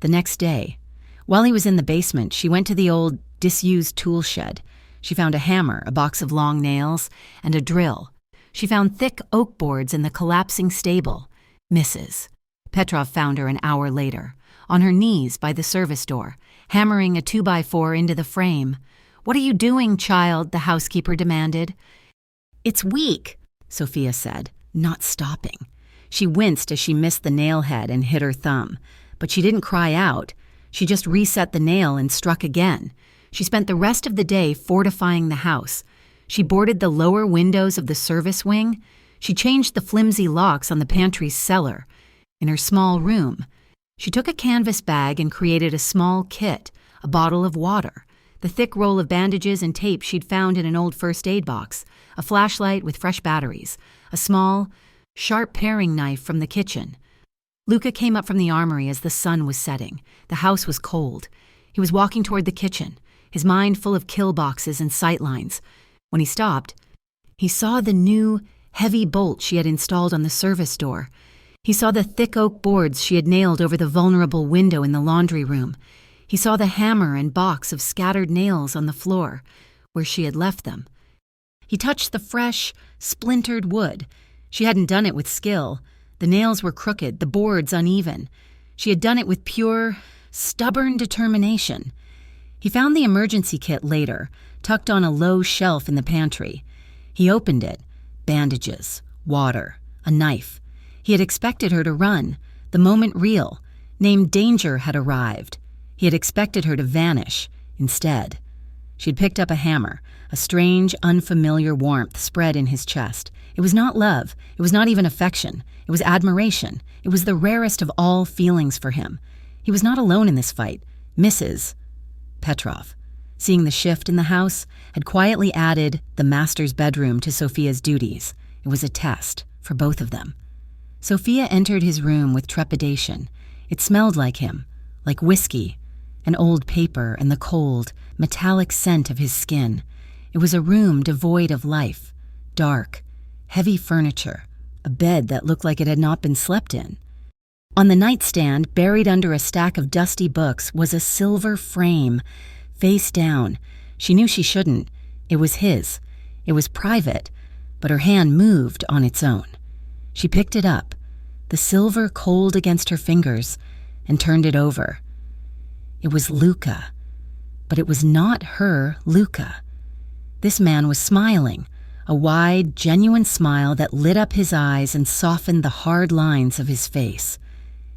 The next day, while he was in the basement, she went to the old, disused tool shed. She found a hammer, a box of long nails, and a drill. She found thick oak boards in the collapsing stable. Mrs. Petrov found her an hour later, on her knees by the service door, hammering a 2x4 into the frame. "What are you doing, child?" the housekeeper demanded. "It's weak," Sophia said, not stopping. She winced as she missed the nail head and hit her thumb, but she didn't cry out. She just reset the nail and struck again. She spent the rest of the day fortifying the house. She boarded the lower windows of the service wing. She changed the flimsy locks on the pantry's cellar. In her small room, she took a canvas bag and created a small kit, a bottle of water, the thick roll of bandages and tape she'd found in an old first aid box, a flashlight with fresh batteries, a small, sharp paring knife from the kitchen. Luca came up from the armory as the sun was setting. The house was cold. He was walking toward the kitchen, his mind full of kill boxes and sightlines. When he stopped, he saw the new, heavy bolt she had installed on the service door. He saw the thick oak boards she had nailed over the vulnerable window in the laundry room. He saw the hammer and box of scattered nails on the floor, where she had left them. He touched the fresh, splintered wood. She hadn't done it with skill. The nails were crooked, the boards uneven. She had done it with pure, stubborn determination. He found the emergency kit later, tucked on a low shelf in the pantry. He opened it. Bandages, water, a knife. He had expected her to run, the moment real. Named danger had arrived. He had expected her to vanish. Instead, she'd picked up a hammer, a strange, unfamiliar warmth spread in his chest. It was not love. It was not even affection. It was admiration. It was the rarest of all feelings for him. He was not alone in this fight. Mrs. Petrov, seeing the shift in the house, had quietly added the master's bedroom to Sophia's duties. It was a test for both of them. Sophia entered his room with trepidation. It smelled like him, like whiskey, an old paper, and the cold, metallic scent of his skin. It was a room devoid of life, dark, heavy furniture, a bed that looked like it had not been slept in. On the nightstand, buried under a stack of dusty books, was a silver frame, face down. She knew she shouldn't. It was his. It was private, but her hand moved on its own. She picked it up, the silver cold against her fingers, and turned it over. It was Luca, but it was not her Luca. This man was smiling, a wide, genuine smile that lit up his eyes and softened the hard lines of his face.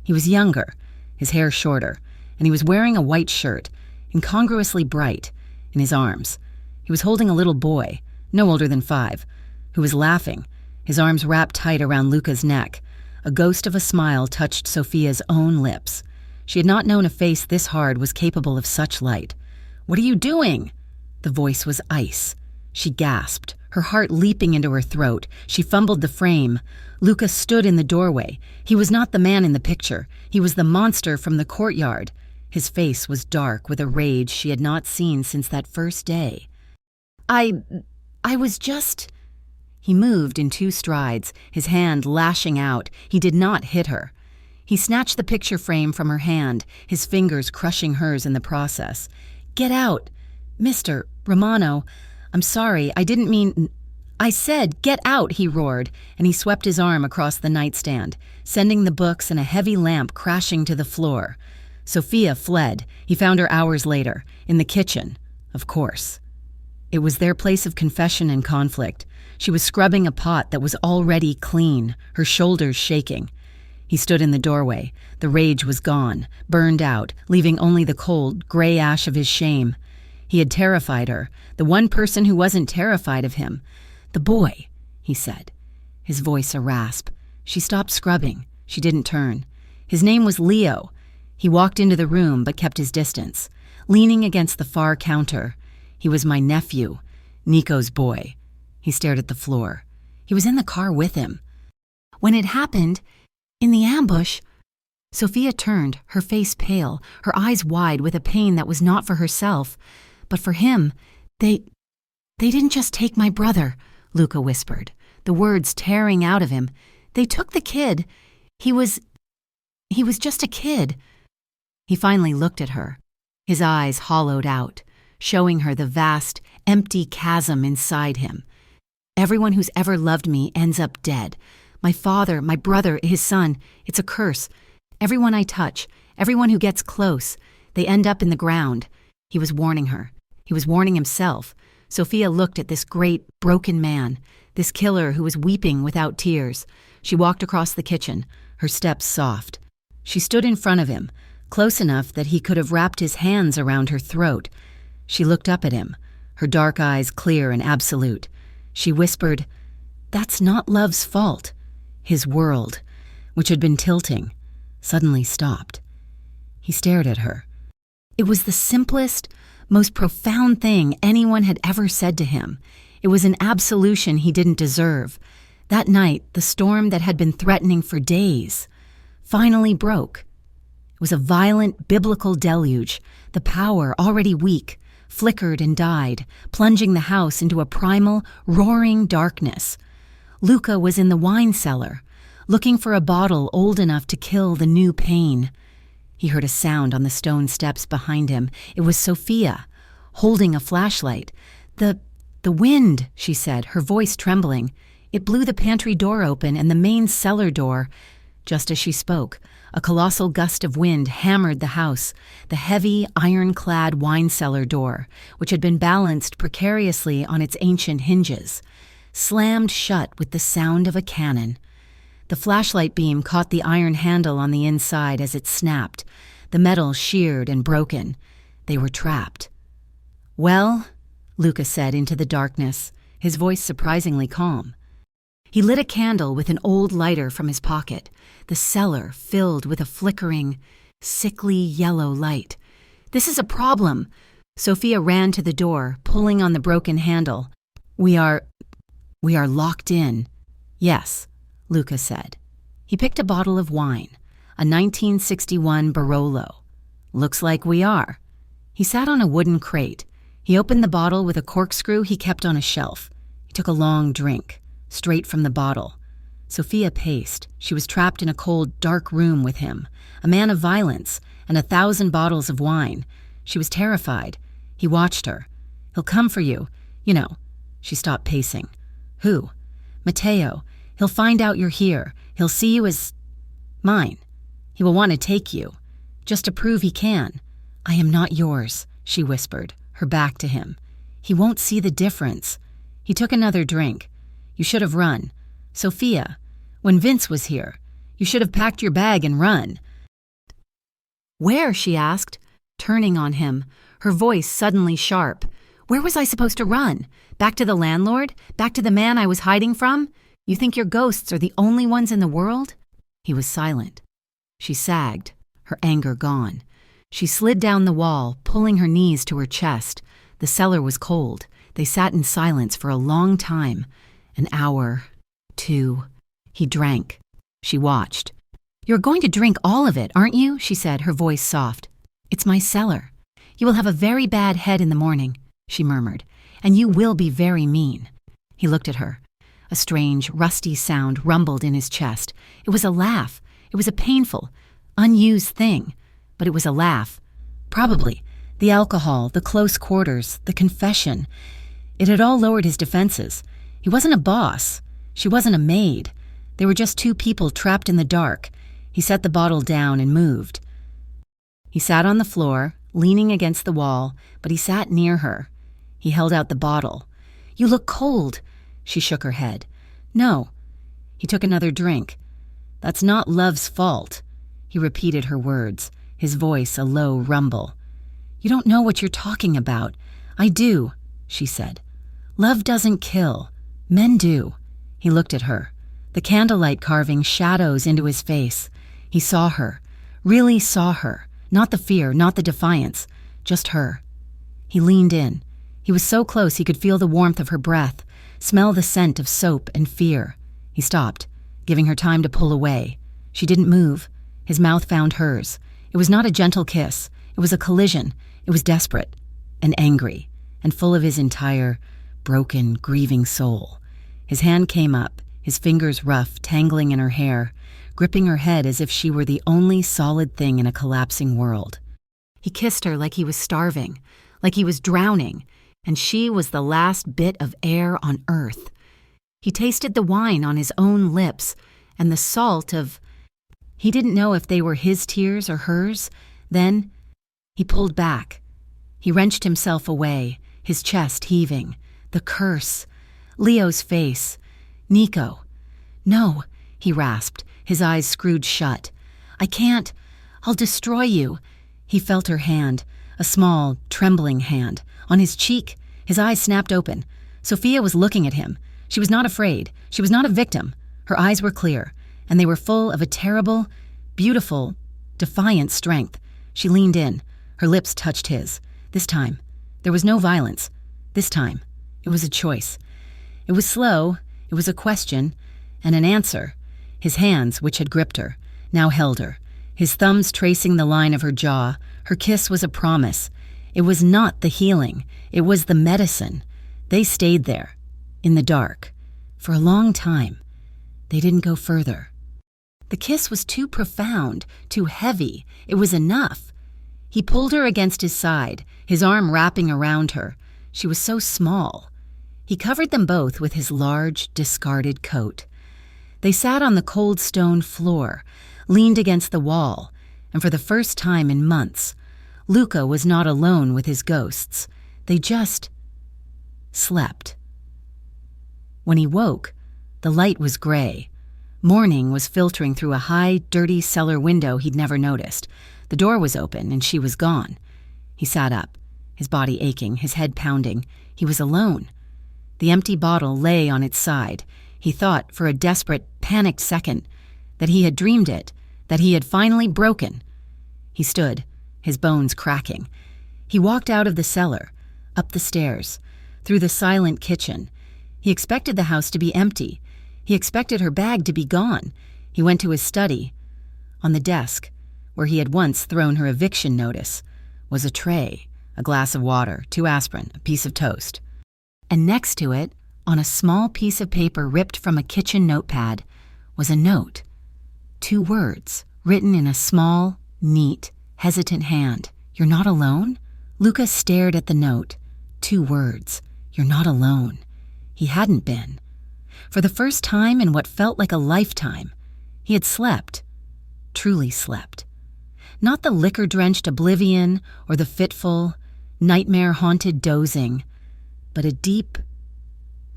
He was younger, his hair shorter, and he was wearing a white shirt, incongruously bright, in his arms. He was holding a little boy, no older than 5, who was laughing, his arms wrapped tight around Luca's neck. A ghost of a smile touched Sophia's own lips. She had not known a face this hard was capable of such light. "What are you doing?" The voice was ice. She gasped, her heart leaping into her throat. She fumbled the frame. Luca stood in the doorway. He was not the man in the picture. He was the monster from the courtyard. His face was dark with a rage she had not seen since that first day. I was just... He moved in 2 strides, his hand lashing out. He did not hit her. He snatched the picture frame from her hand, his fingers crushing hers in the process. "Get out! Mr. Romano, I'm sorry, I didn't mean... I said, get out!" he roared, and he swept his arm across the nightstand, sending the books and a heavy lamp crashing to the floor. Sophia fled. He found her hours later, in the kitchen, of course. It was their place of confession and conflict. She was scrubbing a pot that was already clean, her shoulders shaking. He stood in the doorway. The rage was gone, burned out, leaving only the cold, gray ash of his shame. He had terrified her, the one person who wasn't terrified of him. "The boy," he said, his voice a rasp. She stopped scrubbing. She didn't turn. His name was Leo. He walked into the room but kept his distance, leaning against the far counter. "He was my nephew, Nico's boy." He stared at the floor. "He was in the car with him. When it happened, in the ambush, Sophia turned, her face pale, her eyes wide with a pain that was not for herself, but for him. They didn't just take my brother, Luca whispered, the words tearing out of him. They took the kid. He was just a kid. He finally looked at her, his eyes hollowed out, showing her the vast, empty chasm inside him. Everyone who's ever loved me ends up dead. My father, my brother, his son. It's a curse. Everyone I touch, everyone who gets close, they end up in the ground. He was warning her. He was warning himself. Sophia looked at this great, broken man, this killer who was weeping without tears. She walked across the kitchen, her steps soft. She stood in front of him, close enough that he could have wrapped his hands around her throat. She looked up at him, her dark eyes clear and absolute. She whispered, "That's not love's fault." His world, which had been tilting, suddenly stopped. He stared at her. It was the simplest, most profound thing anyone had ever said to him. It was an absolution he didn't deserve. That night, the storm that had been threatening for days finally broke. It was a violent biblical deluge. The power, already weak, flickered and died, plunging the house into a primal, roaring darkness. Luca was in the wine cellar, looking for a bottle old enough to kill the new pain. He heard a sound on the stone steps behind him. It was Sophia, holding a flashlight. The wind," she said, her voice trembling. "It blew the pantry door open and the main cellar door." Just as she spoke, a colossal gust of wind hammered the house. The heavy, iron-clad wine cellar door, which had been balanced precariously on its ancient hinges, slammed shut with the sound of a cannon. The flashlight beam caught the iron handle on the inside as it snapped, the metal sheared and broken. They were trapped. "Well," Luca said into the darkness, his voice surprisingly calm. He lit a candle with an old lighter from his pocket, the cellar filled with a flickering, sickly yellow light. "This is a problem." Sophia ran to the door, pulling on the broken handle. We are locked in." "Yes," Luca said. He picked a bottle of wine, a 1961 Barolo. "Looks like we are." He sat on a wooden crate. He opened the bottle with a corkscrew he kept on a shelf. He took a long drink, straight from the bottle. Sophia paced. She was trapped in a cold, dark room with him, a man of violence, and 1,000 bottles of wine. She was terrified. He watched her. "He'll come for you. You know." She stopped pacing. "Who?" "Matteo. He'll find out you're here. He'll see you as mine. He will want to take you, just to prove he can." "I am not yours," she whispered, her back to him. "He won't see the difference." He took another drink. "You should have run. Sophia, when Vince was here, you should have packed your bag and run." "Where?" she asked, turning on him, her voice suddenly sharp. "Where was I supposed to run? Back to the landlord? Back to the man I was hiding from? You think your ghosts are the only ones in the world?" He was silent. She sagged, her anger gone. She slid down the wall, pulling her knees to her chest. The cellar was cold. They sat in silence for a long time. An hour, 2. He drank. She watched. "You're going to drink all of it, aren't you?" she said, her voice soft. "It's my cellar. You will have a very bad head in the morning," she murmured, "and you will be very mean." He looked at her. A strange, rusty sound rumbled in his chest. It was a laugh. It was a painful, unused thing, but it was a laugh. Probably. The alcohol, the close quarters, the confession. It had all lowered his defenses. He wasn't a boss. She wasn't a maid. They were just two people trapped in the dark. He set the bottle down and moved. He sat on the floor, leaning against the wall, but he sat near her. He held out the bottle. "You look cold." She shook her head. "No." He took another drink. "That's not love's fault." He repeated her words, his voice a low rumble. "You don't know what you're talking about." "I do," she said. "Love doesn't kill. Men do." He looked at her, the candlelight carving shadows into his face. He saw her, really saw her, not the fear, not the defiance, just her. He leaned in. He was so close he could feel the warmth of her breath, smell the scent of soap and fear. He stopped, giving her time to pull away. She didn't move. His mouth found hers. It was not a gentle kiss. It was a collision. It was desperate and angry and full of his entire broken, grieving soul. His hand came up, his fingers rough, tangling in her hair, gripping her head as if she were the only solid thing in a collapsing world. He kissed her like he was starving, like he was drowning, and she was the last bit of air on earth. He tasted the wine on his own lips and the salt of... He didn't know if they were his tears or hers. Then he pulled back. He wrenched himself away, his chest heaving. The curse. Leo's face. Nico. No, he rasped, his eyes screwed shut. I can't. I'll destroy you. He felt her hand, a small, trembling hand. On his cheek, his eyes snapped open. Sophia was looking at him. She was not afraid. She was not a victim. Her eyes were clear, and they were full of a terrible, beautiful, defiant strength. She leaned in. Her lips touched his. This time, there was no violence. This time, it was a choice. It was slow, it was a question, and an answer. His hands, which had gripped her, now held her. His thumbs tracing the line of her jaw. Her kiss was a promise. It was not the healing. It was the medicine. They stayed there, in the dark, for a long time. They didn't go further. The kiss was too profound, too heavy. It was enough. He pulled her against his side, his arm wrapping around her. She was so small. He covered them both with his large, discarded coat. They sat on the cold stone floor, leaned against the wall, and for the first time in months, Luca was not alone with his ghosts. They just slept. When he woke, the light was gray. Morning was filtering through a high, dirty cellar window he'd never noticed. The door was open, and she was gone. He sat up, his body aching, his head pounding. He was alone. The empty bottle lay on its side. He thought, for a desperate, panicked second, that he had dreamed it, that he had finally broken. He stood, his bones cracking. He walked out of the cellar, up the stairs, through the silent kitchen. He expected the house to be empty. He expected her bag to be gone. He went to his study. On the desk, where he had once thrown her eviction notice, was a tray, a glass of water, 2 aspirin, a piece of toast. And next to it, on a small piece of paper ripped from a kitchen notepad, was a note. 2 words, written in a small, neat, hesitant hand. You're not alone? Luca stared at the note. 2 words. You're not alone. He hadn't been. For the first time in what felt like a lifetime, he had slept. Truly slept. Not the liquor-drenched oblivion or the fitful, nightmare-haunted dozing, but a deep,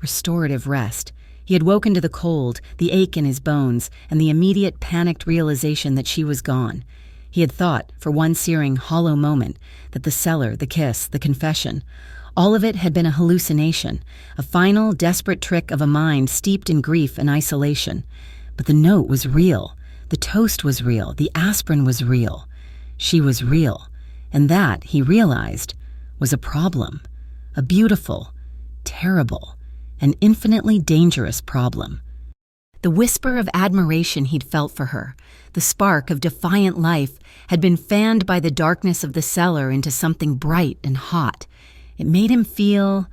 restorative rest. He had woken to the cold, the ache in his bones, and the immediate panicked realization that she was gone. He had thought, for one searing, hollow moment, that the cellar, the kiss, the confession, all of it had been a hallucination, a final, desperate trick of a mind steeped in grief and isolation. But the note was real. The toast was real. The aspirin was real. She was real. And that, he realized, was a problem. A beautiful, terrible, and infinitely dangerous problem. The whisper of admiration he'd felt for her, the spark of defiant life, had been fanned by the darkness of the cellar into something bright and hot. It made him feel,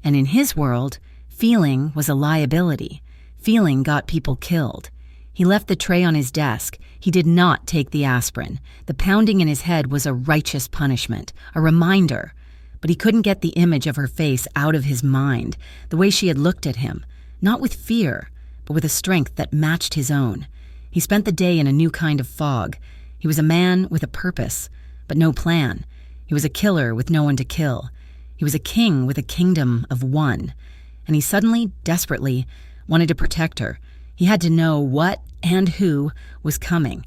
and in his world, feeling was a liability. Feeling got people killed. He left the tray on his desk. He did not take the aspirin. The pounding in his head was a righteous punishment, a reminder. But he couldn't get the image of her face out of his mind, the way she had looked at him, not with fear, but with a strength that matched his own. He spent the day in a new kind of fog. He was a man with a purpose, but no plan. He was a killer with no one to kill. He was a king with a kingdom of one. And he suddenly, desperately, wanted to protect her. He had to know what and who was coming.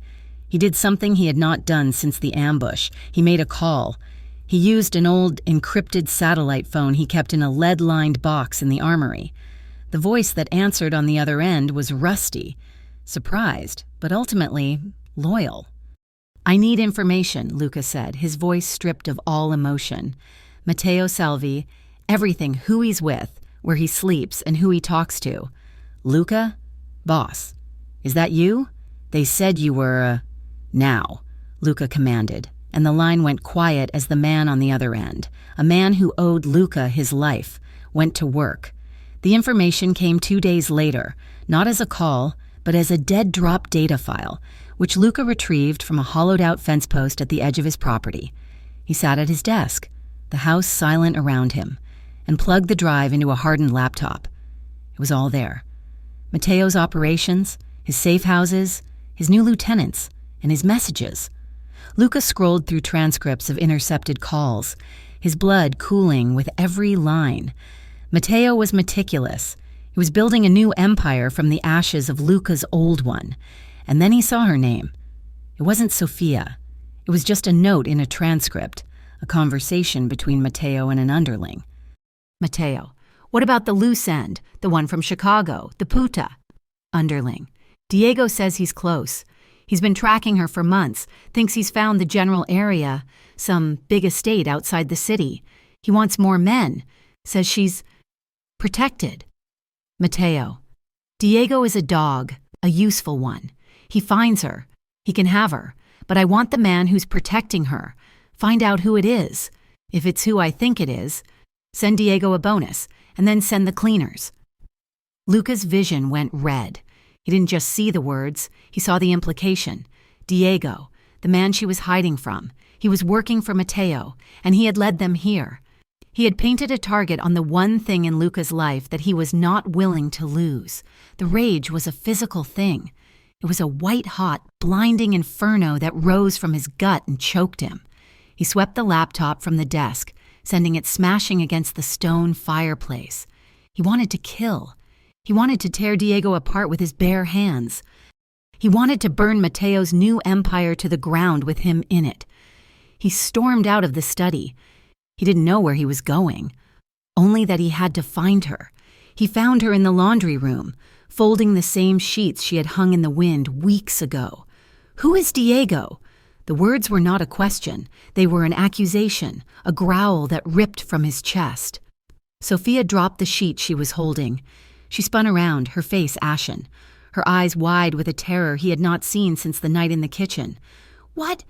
He did something he had not done since the ambush. He made a call. He used an old encrypted satellite phone he kept in a lead-lined box in the armory. The voice that answered on the other end was rusty, surprised, but ultimately loyal. I need information, Luca said, his voice stripped of all emotion. Matteo Salvi, everything, who he's with, where he sleeps, and who he talks to. Luca? Boss. Is that you? They said you were, "Now," Luca commanded, and the line went quiet as the man on the other end, a man who owed Luca his life, went to work. The information came 2 days later, not as a call, but as a dead-drop data file, which Luca retrieved from a hollowed-out fence post at the edge of his property. He sat at his desk, the house silent around him, and plugged the drive into a hardened laptop. It was all there. Matteo's operations, his safe houses, his new lieutenants, and his messages. Luca scrolled through transcripts of intercepted calls, his blood cooling with every line. Matteo was meticulous. He was building a new empire from the ashes of Luca's old one. And then he saw her name. It wasn't Sofia. It was just a note in a transcript, a conversation between Matteo and an underling. Matteo: "What about the loose end, the one from Chicago, the puta?" Underling: "Diego says he's close. He's been tracking her for months, thinks he's found the general area, some big estate outside the city. He wants more men, says she's protected." Matteo: "Diego is a dog, a useful one. He finds her. He can have her. But I want the man who's protecting her. Find out who it is. If it's who I think it is, send Diego a bonus, and then send the cleaners." Luca's vision went red. He didn't just see the words, he saw the implication. Diego, the man she was hiding from. He was working for Matteo, and he had led them here. He had painted a target on the one thing in Luca's life that he was not willing to lose. The rage was a physical thing. It was a white-hot, blinding inferno that rose from his gut and choked him. He swept the laptop from the desk, sending it smashing against the stone fireplace. He wanted to kill. He wanted to tear Diego apart with his bare hands. He wanted to burn Matteo's new empire to the ground with him in it. He stormed out of the study. He didn't know where he was going, only that he had to find her. He found her in the laundry room, folding the same sheets she had hung in the wind weeks ago. "Who is Diego?" The words were not a question. They were an accusation, a growl that ripped from his chest. Sofia dropped the sheet she was holding. She spun around, her face ashen, her eyes wide with a terror he had not seen since the night in the kitchen. What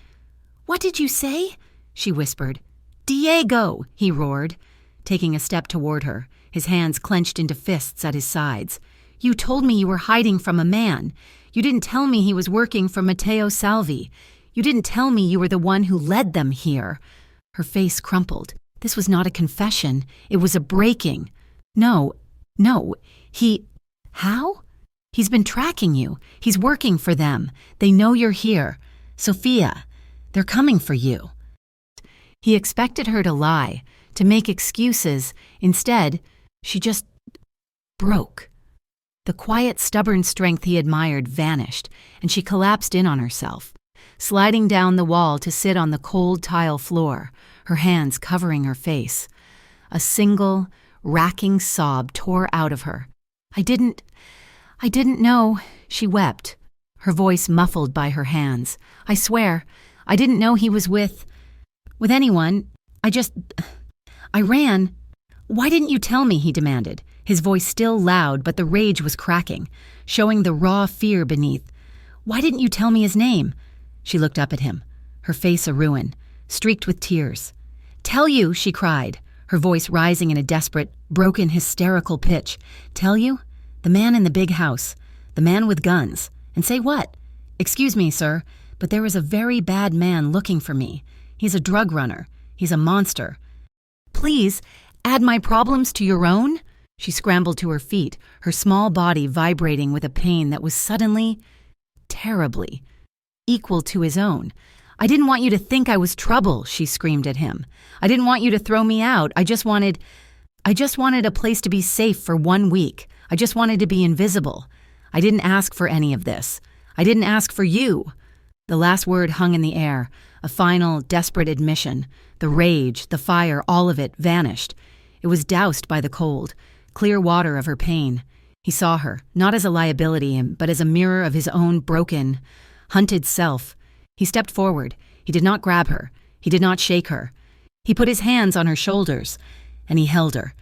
did you say?" she whispered. "Diego!" he roared, taking a step toward her, his hands clenched into fists at his sides. "You told me you were hiding from a man. You didn't tell me he was working for Matteo Salvi. You didn't tell me you were the one who led them here." Her face crumpled. This was not a confession. It was a breaking. No. How? "He's been tracking you. He's working for them. They know you're here. Sofia, they're coming for you." He expected her to lie, to make excuses. Instead, she just broke. The quiet, stubborn strength he admired vanished, and she collapsed in on herself, sliding down the wall to sit on the cold tile floor, her hands covering her face. A single, racking sob tore out of her. I didn't know," she wept, her voice muffled by her hands. "I swear, I didn't know he was with anyone. I ran." "Why didn't you tell me?" he demanded, his voice still loud, but the rage was cracking, showing the raw fear beneath. "Why didn't you tell me his name?" She looked up at him, her face a ruin, streaked with tears. "Tell you," she cried, her voice rising in a desperate, broken, hysterical pitch. "Tell you? The man in the big house, the man with guns. And say what? Excuse me, sir, but there is a very bad man looking for me. He's a drug runner. He's a monster. Please, add my problems to your own?" She scrambled to her feet, her small body vibrating with a pain that was suddenly, terribly, equal to his own. "I didn't want you to think I was trouble," she screamed at him. "I didn't want you to throw me out. I just wanted a place to be safe for 1 week. I just wanted to be invisible. I didn't ask for any of this. I didn't ask for you." The last word hung in the air, a final, desperate admission. The rage, the fire, all of it vanished. It was doused by the cold, clear water of her pain. He saw her, not as a liability, but as a mirror of his own broken, hunted self. He stepped forward. He did not grab her. He did not shake her. He put his hands on her shoulders, and he held her.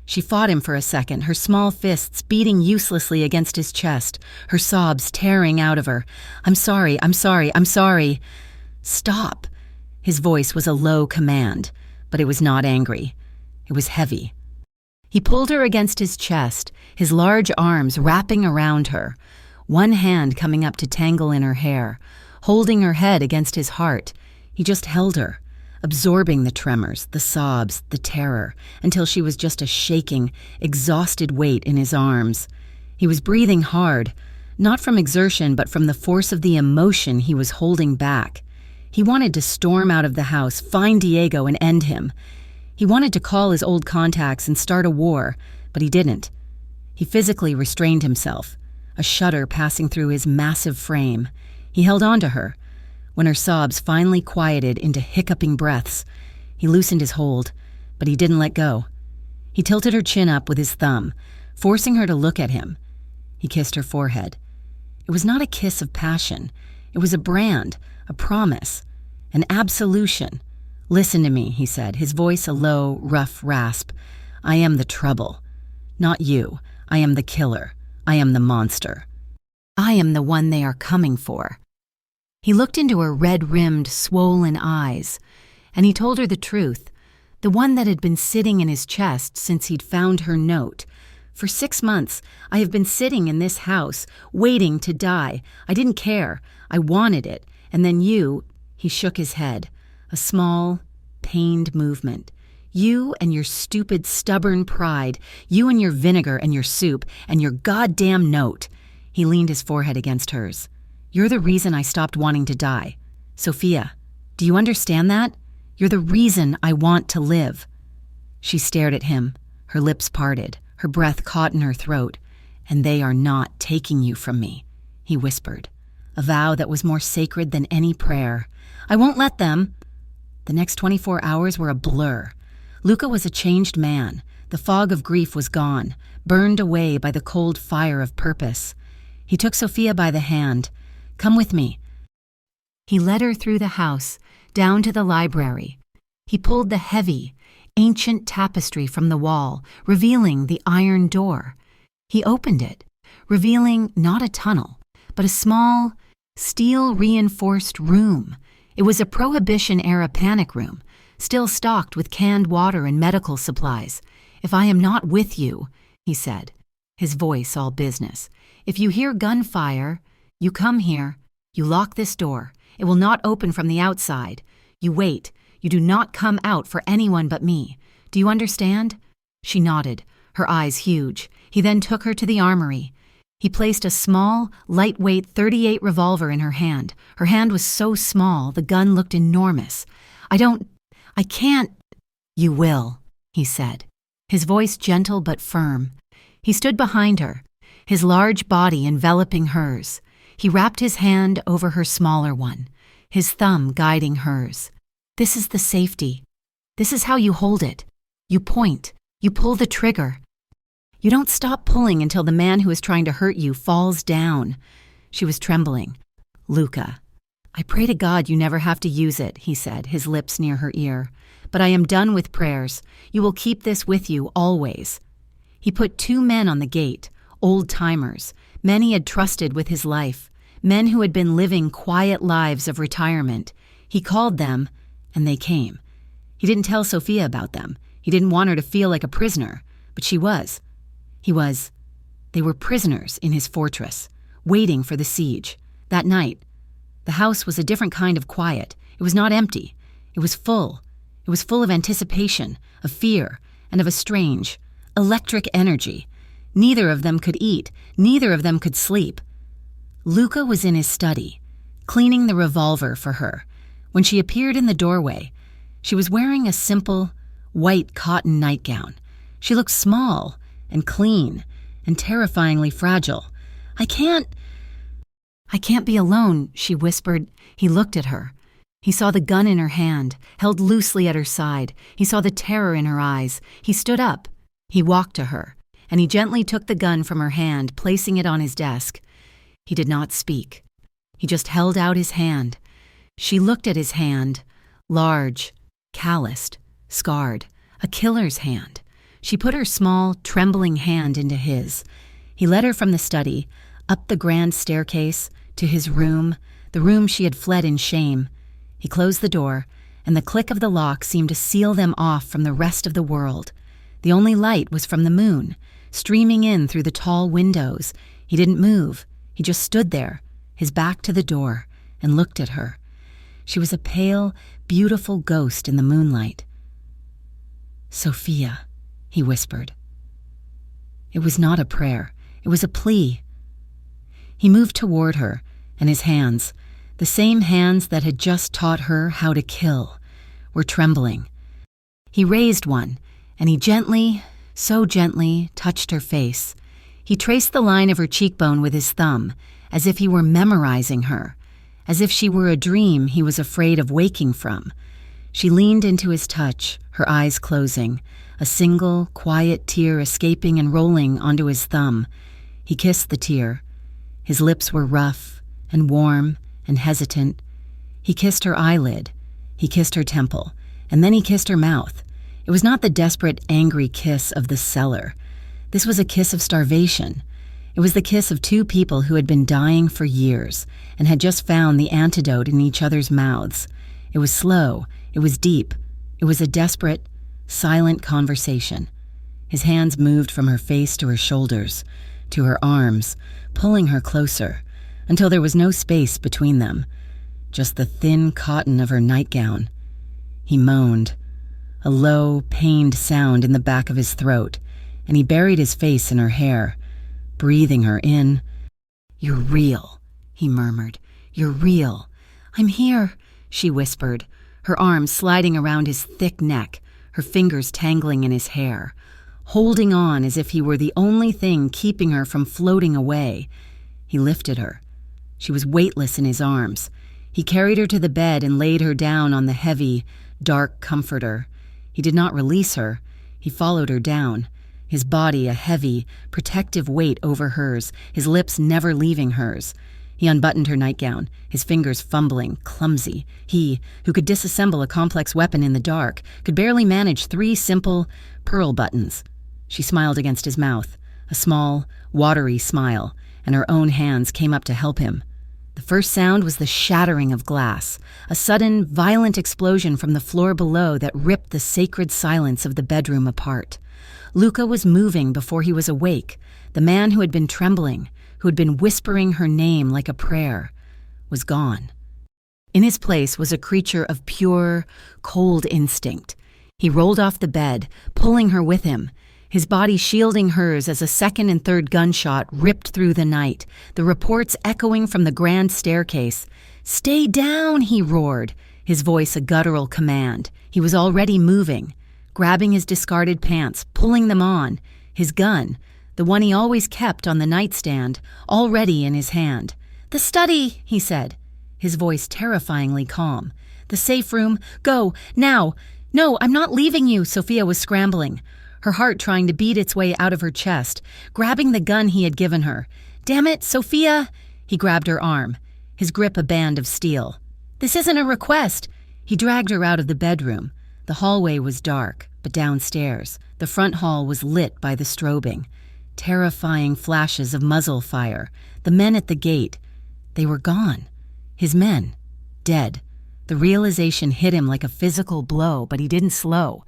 She fought him for a second, her small fists beating uselessly against his chest, her sobs tearing out of her. "I'm sorry, I'm sorry, I'm sorry." "Stop." His voice was a low command, but it was not angry. It was heavy. He pulled her against his chest, his large arms wrapping around her, one hand coming up to tangle in her hair, holding her head against his heart. He just held her, absorbing the tremors, the sobs, the terror, until she was just a shaking, exhausted weight in his arms. He was breathing hard, not from exertion but from the force of the emotion he was holding back. He wanted to storm out of the house, find Diego, and end him. He wanted to call his old contacts and start a war, but he didn't. He physically restrained himself, a shudder passing through his massive frame. He held on to her. When her sobs finally quieted into hiccuping breaths, he loosened his hold, but he didn't let go. He tilted her chin up with his thumb, forcing her to look at him. He kissed her forehead. It was not a kiss of passion. It was a brand, a promise, an absolution. "Listen to me," he said, his voice a low, rough rasp. "I am the trouble. Not you. I am the killer. I am the monster. I am the one they are coming for." He looked into her red-rimmed, swollen eyes, and he told her the truth, the one that had been sitting in his chest since he'd found her note. "For 6 months, I have been sitting in this house, waiting to die. I didn't care. I wanted it. And then you—" He shook his head, a small, pained movement. "You and your stupid, stubborn pride, you and your vinegar and your soup, and your goddamn note." He leaned his forehead against hers. "You're the reason I stopped wanting to die. Sophia, do you understand that? You're the reason I want to live." She stared at him, her lips parted, her breath caught in her throat. "And they are not taking you from me," he whispered, a vow that was more sacred than any prayer. "I won't let them." The next 24 hours were a blur. Luca was a changed man. The fog of grief was gone, burned away by the cold fire of purpose. He took Sophia by the hand. "Come with me." He led her through the house, down to the library. He pulled the heavy, ancient tapestry from the wall, revealing the iron door. He opened it, revealing not a tunnel, but a small, steel-reinforced room. It was a Prohibition-era panic room, still stocked with canned water and medical supplies. "If I am not with you," he said, his voice all business, "if you hear gunfire, you come here, you lock this door. It will not open from the outside. You wait. You do not come out for anyone but me. Do you understand?" She nodded, her eyes huge. He then took her to the armory. He placed a small, lightweight .38 revolver in her hand. Her hand was so small, the gun looked enormous. I can't." "You will," he said, his voice gentle but firm. He stood behind her, his large body enveloping hers. He wrapped his hand over her smaller one, his thumb guiding hers. "This is the safety. This is how you hold it. You point. You pull the trigger. You don't stop pulling until the man who is trying to hurt you falls down." She was trembling. "Luca, I pray to God you never have to use it," he said, his lips near her ear. "But I am done with prayers. You will keep this with you always." He put 2 men on the gate, old-timers, men he had trusted with his life, men who had been living quiet lives of retirement. He called them, and they came. He didn't tell Sophia about them. He didn't want her to feel like a prisoner, but she was. They were prisoners in his fortress, waiting for the siege. That night, the house was a different kind of quiet. It was not empty. It was full. It was full of anticipation, of fear, and of a strange, electric energy. Neither of them could eat. Neither of them could sleep. Luca was in his study, cleaning the revolver for her. When she appeared in the doorway, she was wearing a simple, white cotton nightgown. She looked small and clean and terrifyingly fragile. I can't be alone," she whispered. He looked at her. He saw the gun in her hand, held loosely at her side. He saw the terror in her eyes. He stood up. He walked to her, and he gently took the gun from her hand, placing it on his desk. He did not speak. He just held out his hand. She looked at his hand, large, calloused, scarred, a killer's hand. She put her small, trembling hand into his. He led her from the study, up the grand staircase, to his room, the room she had fled in shame. He closed the door, and the click of the lock seemed to seal them off from the rest of the world. The only light was from the moon, streaming in through the tall windows. He didn't move. He just stood there, his back to the door, and looked at her. She was a pale, beautiful ghost in the moonlight. "Sophia," he whispered. It was not a prayer. It was a plea. He moved toward her, and his hands, the same hands that had just taught her how to kill, were trembling. He raised one, and he gently, so gently, touched her face. He traced the line of her cheekbone with his thumb, as if he were memorizing her, as if she were a dream he was afraid of waking from. She leaned into his touch, her eyes closing, a single, quiet tear escaping and rolling onto his thumb. He kissed the tear. His lips were rough and warm and hesitant. He kissed her eyelid. He kissed her temple, and then he kissed her mouth. It was not the desperate, angry kiss of the seller. This was a kiss of starvation. It was the kiss of two people who had been dying for years and had just found the antidote in each other's mouths. It was slow. It was deep. It was a desperate, silent conversation. His hands moved from her face to her shoulders, to her arms, pulling her closer, until there was no space between them, just the thin cotton of her nightgown. He moaned, a low, pained sound in the back of his throat, and he buried his face in her hair, breathing her in. "You're real," he murmured. "You're real." "I'm here," she whispered, her arms sliding around his thick neck, her fingers tangling in his hair, holding on as if he were the only thing keeping her from floating away. He lifted her. She was weightless in his arms. He carried her to the bed and laid her down on the heavy, dark comforter. He did not release her. He followed her down, his body a heavy, protective weight over hers, his lips never leaving hers. He unbuttoned her nightgown, his fingers fumbling, clumsy. He, who could disassemble a complex weapon in the dark, could barely manage 3 simple pearl buttons. She smiled against his mouth, a small, watery smile, and her own hands came up to help him. The first sound was the shattering of glass, a sudden, violent explosion from the floor below that ripped the sacred silence of the bedroom apart. Luca was moving before he was awake. The man who had been trembling, who had been whispering her name like a prayer, was gone. In his place was a creature of pure, cold instinct. He rolled off the bed, pulling her with him, his body shielding hers as a second and third gunshot ripped through the night, the reports echoing from the grand staircase. "Stay down," he roared, his voice a guttural command. He was already moving, grabbing his discarded pants, pulling them on, his gun, the one he always kept on the nightstand, already in his hand. "The study," he said, his voice terrifyingly calm. "The safe room. Go, now." "No, I'm not leaving you," Sophia was scrambling, her heart trying to beat its way out of her chest, grabbing the gun he had given her. "Damn it, Sophia!" He grabbed her arm, his grip a band of steel. "This isn't a request." He dragged her out of the bedroom. The hallway was dark, but downstairs, the front hall was lit by the strobing. Terrifying flashes of muzzle fire. The men at the gate. They were gone. His men. Dead. The realization hit him like a physical blow, but he didn't slow.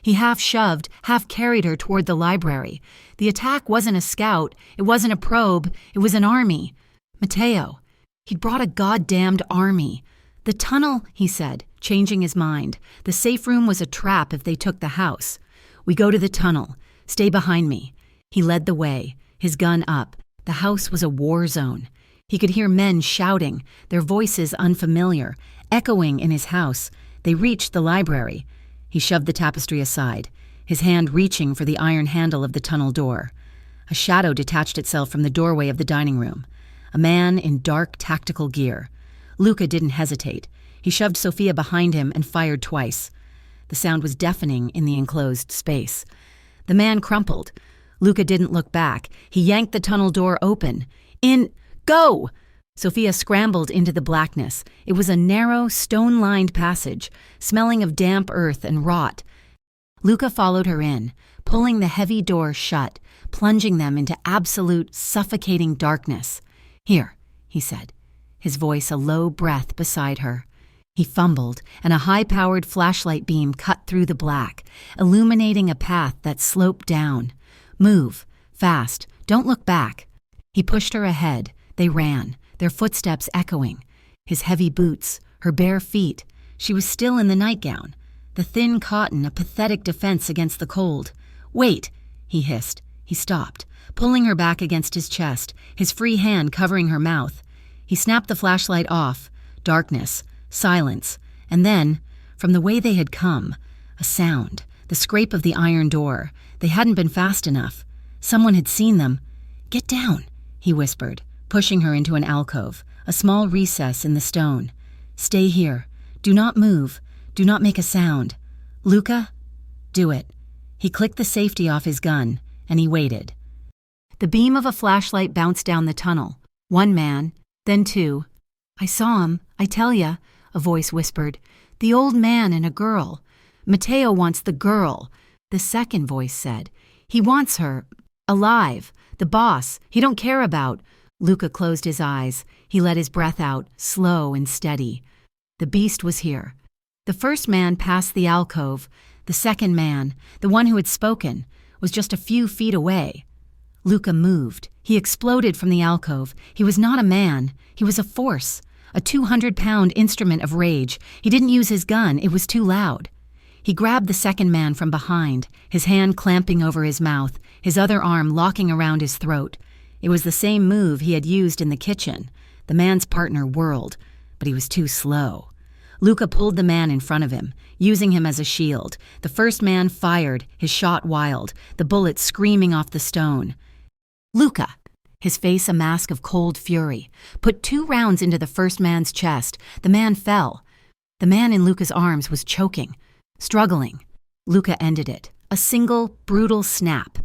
He half shoved, half carried her toward the library. The attack wasn't a scout. It wasn't a probe. It was an army. Matteo. He'd brought a goddamned army. "The tunnel," he said, changing his mind. "The safe room was a trap if they took the house. We go to the tunnel. Stay behind me." He led the way, his gun up. The house was a war zone. He could hear men shouting, their voices unfamiliar, echoing in his house. They reached the library. He shoved the tapestry aside, his hand reaching for the iron handle of the tunnel door. A shadow detached itself from the doorway of the dining room. A man in dark tactical gear. Luca didn't hesitate. He shoved Sophia behind him and fired twice. The sound was deafening in the enclosed space. The man crumpled. Luca didn't look back. He yanked the tunnel door open. "In! Go!" Sophia scrambled into the blackness. It was a narrow, stone-lined passage, smelling of damp earth and rot. Luca followed her in, pulling the heavy door shut, plunging them into absolute, suffocating darkness. "Here," he said, his voice a low breath beside her. He fumbled, and a high-powered flashlight beam cut through the black, illuminating a path that sloped down. "Move, fast, don't look back." He pushed her ahead. They ran, their footsteps echoing. His heavy boots, her bare feet. She was still in the nightgown. The thin cotton a pathetic defense against the cold. "Wait," he hissed. He stopped, pulling her back against his chest, his free hand covering her mouth. He snapped the flashlight off. Darkness, silence, and then, from the way they had come, a sound, the scrape of the iron door. They hadn't been fast enough. Someone had seen them. "Get down," he whispered, pushing her into an alcove, a small recess in the stone. "Stay here. Do not move. Do not make a sound. Luca, do it." He clicked the safety off his gun, and he waited. The beam of a flashlight bounced down the tunnel. One man, then two. "I saw him, I tell ya," a voice whispered. "The old man and a girl. Matteo wants the girl," the second voice said. "He wants her. Alive. The boss. He don't care about." Luca closed his eyes. He let his breath out, slow and steady. The beast was here. The first man passed the alcove. The second man, the one who had spoken, was just a few feet away. Luca moved. He exploded from the alcove. He was not a man. He was a force, a 200-pound instrument of rage. He didn't use his gun. It was too loud. He grabbed the second man from behind, his hand clamping over his mouth, his other arm locking around his throat. It was the same move he had used in the kitchen. The man's partner whirled, but he was too slow. Luca pulled the man in front of him, using him as a shield. The first man fired, his shot wild, the bullet screaming off the stone. Luca, his face a mask of cold fury, put 2 rounds into the first man's chest. The man fell. The man in Luca's arms was choking, struggling. Luca ended it. A single, brutal snap.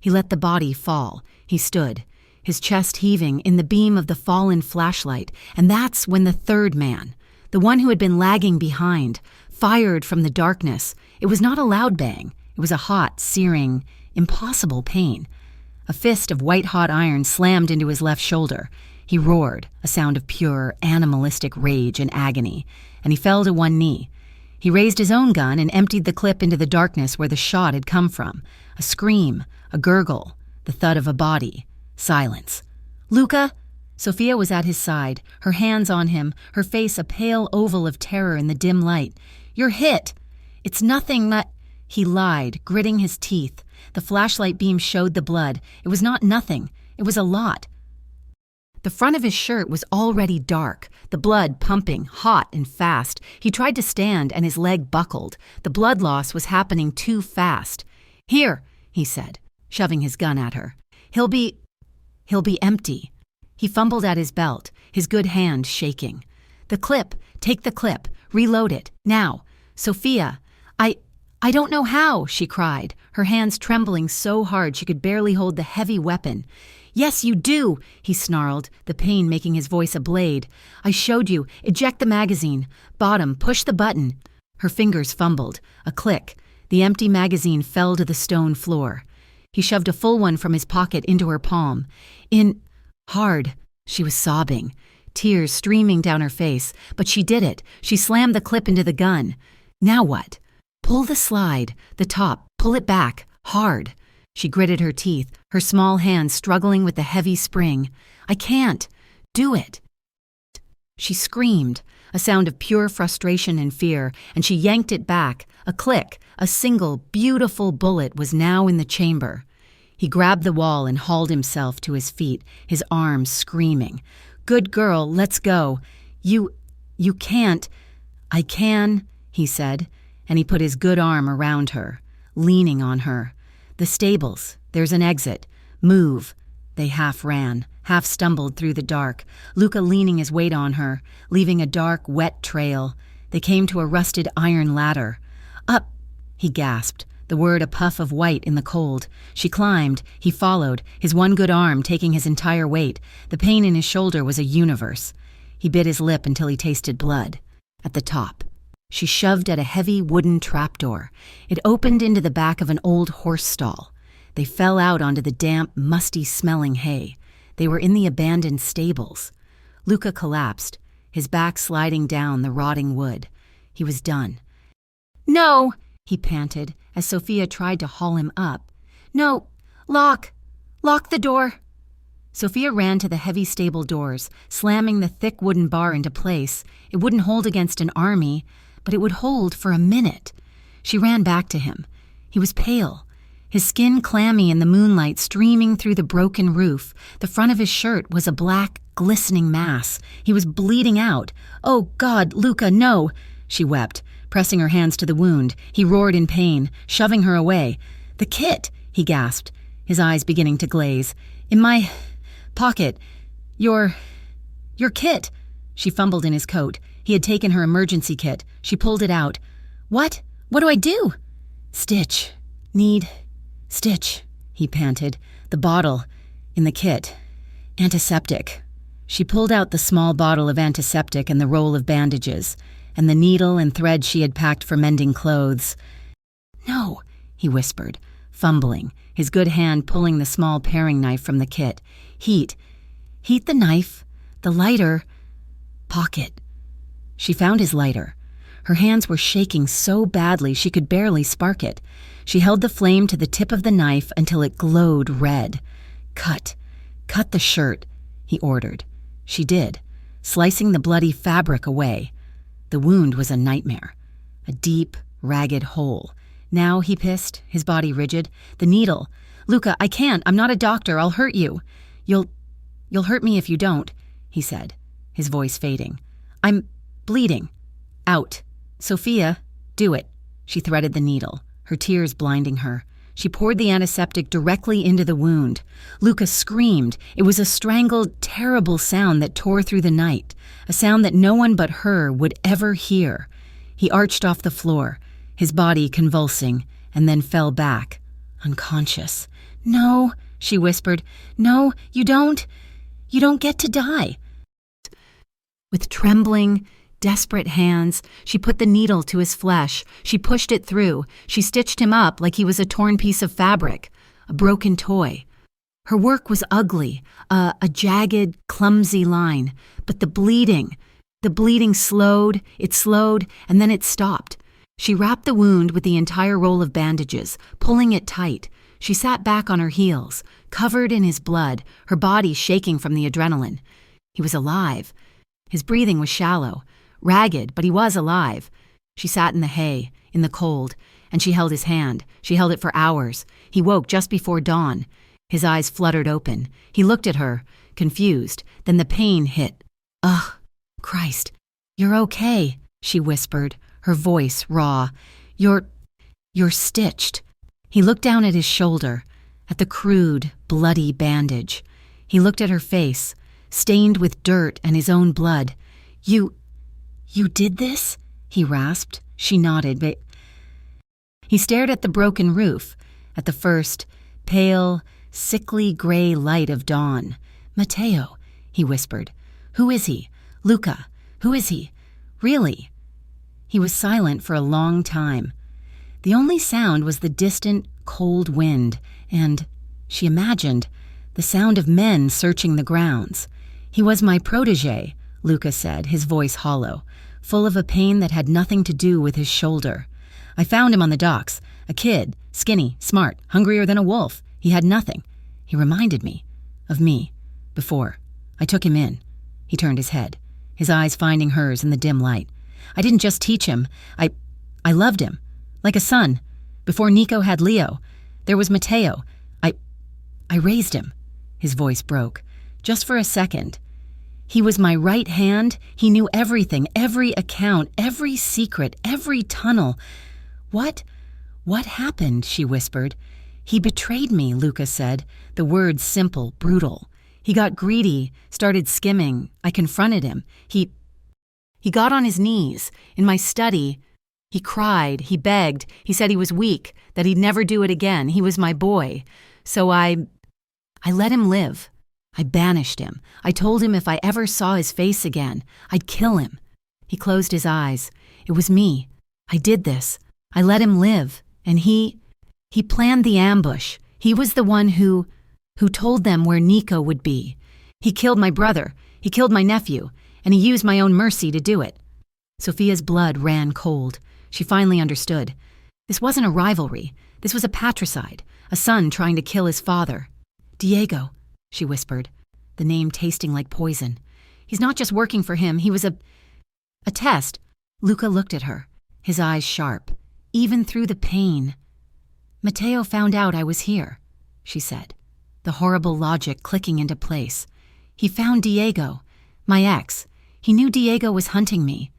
He let the body fall. He stood, his chest heaving in the beam of the fallen flashlight, and that's when the third man, the one who had been lagging behind, fired from the darkness. It was not a loud bang. It was a hot, searing, impossible pain. A fist of white-hot iron slammed into his left shoulder. He roared, a sound of pure, animalistic rage and agony, and he fell to one knee. He raised his own gun and emptied the clip into the darkness where the shot had come from. A scream, a gurgle, the thud of a body. Silence. "Luca?" Sophia was at his side, her hands on him, her face a pale oval of terror in the dim light. "You're hit." "It's nothing that—" He lied, gritting his teeth. The flashlight beam showed the blood. It was not nothing. It was a lot. The front of his shirt was already dark, the blood pumping, hot and fast. He tried to stand, and his leg buckled. The blood loss was happening too fast. "Here," he said, shoving his gun at her. He'll be empty." He fumbled at his belt, his good hand shaking. "The clip. Take the clip. Reload it. Now. Sophia, I don't know how," she cried, her hands trembling so hard she could barely hold the heavy weapon. "Yes, you do," he snarled, the pain making his voice a blade. "I showed you. Eject the magazine. Bottom, push the button." Her fingers fumbled. A click. The empty magazine fell to the stone floor. He shoved a full one from his pocket into her palm. Hard. She was sobbing, tears streaming down her face, but she did it. She slammed the clip into the gun. Now what? Pull the slide, the top, pull it back, hard. She gritted her teeth, her small hands struggling with the heavy spring. "I can't. Do it." She screamed, a sound of pure frustration and fear, and she yanked it back. A click, a single, beautiful bullet was now in the chamber. He grabbed the wall and hauled himself to his feet, his arms screaming. "Good girl, let's go. You can't." "I can," he said, and he put his good arm around her, leaning on her. "The stables. There's an exit. Move." They half ran, half stumbled through the dark, Luca leaning his weight on her, leaving a dark, wet trail. They came to a rusted iron ladder. "Up," he gasped, the word a puff of white in the cold. She climbed. He followed, his one good arm taking his entire weight. The pain in his shoulder was a universe. He bit his lip until he tasted blood. At the top. She shoved at a heavy wooden trapdoor. It opened into the back of an old horse stall. They fell out onto the damp, musty-smelling hay. They were in the abandoned stables. Luca collapsed, his back sliding down the rotting wood. He was done. "No!" he panted as Sophia tried to haul him up. "No! Lock the door!" Sophia ran to the heavy stable doors, slamming the thick wooden bar into place. It wouldn't hold against an army, but it would hold for a minute. She ran back to him. He was pale, his skin clammy in the moonlight streaming through the broken roof. The front of his shirt was a black, glistening mass. He was bleeding out. "Oh, God, Luca, no!" she wept, pressing her hands to the wound. He roared in pain, shoving her away. "The kit!" he gasped, his eyes beginning to glaze. "In my pocket. Your kit." She fumbled in his coat. He had taken her emergency kit. She pulled it out. What do I do?" "Stitch. Need stitch," he panted. "The bottle in the kit. Antiseptic." She pulled out the small bottle of antiseptic and the roll of bandages, and the needle and thread she had packed for mending clothes. "No," he whispered, fumbling, his good hand pulling the small paring knife from the kit. Heat the knife, the lighter, pocket." She found his lighter. Her hands were shaking so badly she could barely spark it. She held the flame to the tip of the knife until it glowed red. Cut the shirt," he ordered. She did, slicing the bloody fabric away. The wound was a nightmare, a deep, ragged hole. "Now," he pissed, his body rigid. "The needle. Luca, I can't. I'm not a doctor. I'll hurt you." You'll hurt me if you don't," he said, his voice fading. "I'm bleeding. Out. Sophia, do it." She threaded the needle, her tears blinding her. She poured the antiseptic directly into the wound. Luca screamed. It was a strangled, terrible sound that tore through the night, a sound that no one but her would ever hear. He arched off the floor, his body convulsing, and then fell back, unconscious. "No," she whispered. "No, you don't get to die." With trembling, desperate hands, she put the needle to his flesh. She pushed it through. She stitched him up like he was a torn piece of fabric, a broken toy. Her work was ugly, a jagged, clumsy line. But the bleeding slowed, and then it stopped. She wrapped the wound with the entire roll of bandages, pulling it tight. She sat back on her heels, covered in his blood, her body shaking from the adrenaline. He was alive. His breathing was shallow, ragged, but he was alive. She sat in the hay, in the cold, and she held his hand. She held it for hours. He woke just before dawn. His eyes fluttered open. He looked at her, confused. Then the pain hit. "Ugh, Christ, you're okay," she whispered, her voice raw. You're stitched." He looked down at his shoulder, at the crude, bloody bandage. He looked at her face, stained with dirt and his own blood. You did this?" he rasped. She nodded, but he stared at the broken roof, at the first, pale, sickly gray light of dawn. "Matteo," he whispered. "Who is he? Luca, who is he? Really?" He was silent for a long time. The only sound was the distant, cold wind, and, she imagined, the sound of men searching the grounds. "He was my protégé," Luca said, his voice hollow, full of a pain that had nothing to do with his shoulder. "I found him on the docks. A kid, skinny, smart, hungrier than a wolf. He had nothing. He reminded me of me, before. I took him in." He turned his head, his eyes finding hers in the dim light. "I didn't just teach him. I loved him. Like a son. Before Nico had Leo. There was Matteo. I raised him." His voice broke. "Just for a second. He was my right hand. He knew everything, every account, every secret, every tunnel." What happened?" she whispered. "He betrayed me," Luca said, the words simple, brutal. "He got greedy, started skimming. I confronted him. He got on his knees in my study. He cried, he begged, he said he was weak, that he'd never do it again. He was my boy. So I let him live. I banished him. I told him if I ever saw his face again, I'd kill him. He closed his eyes. It was me. I did this. I let him live. And he planned the ambush. He was the one who told them where Nico would be. He killed my brother. He killed my nephew. And he used my own mercy to do it. Sophia's blood ran cold. She finally understood. This wasn't a rivalry. This was a patricide. A son trying to kill his father. Diego, she whispered, the name tasting like poison. He's not just working for him. He was a test. Luca looked at her, his eyes sharp, even through the pain. Matteo found out I was here, she said, the horrible logic clicking into place. He found Diego, my ex. He knew Diego was hunting me.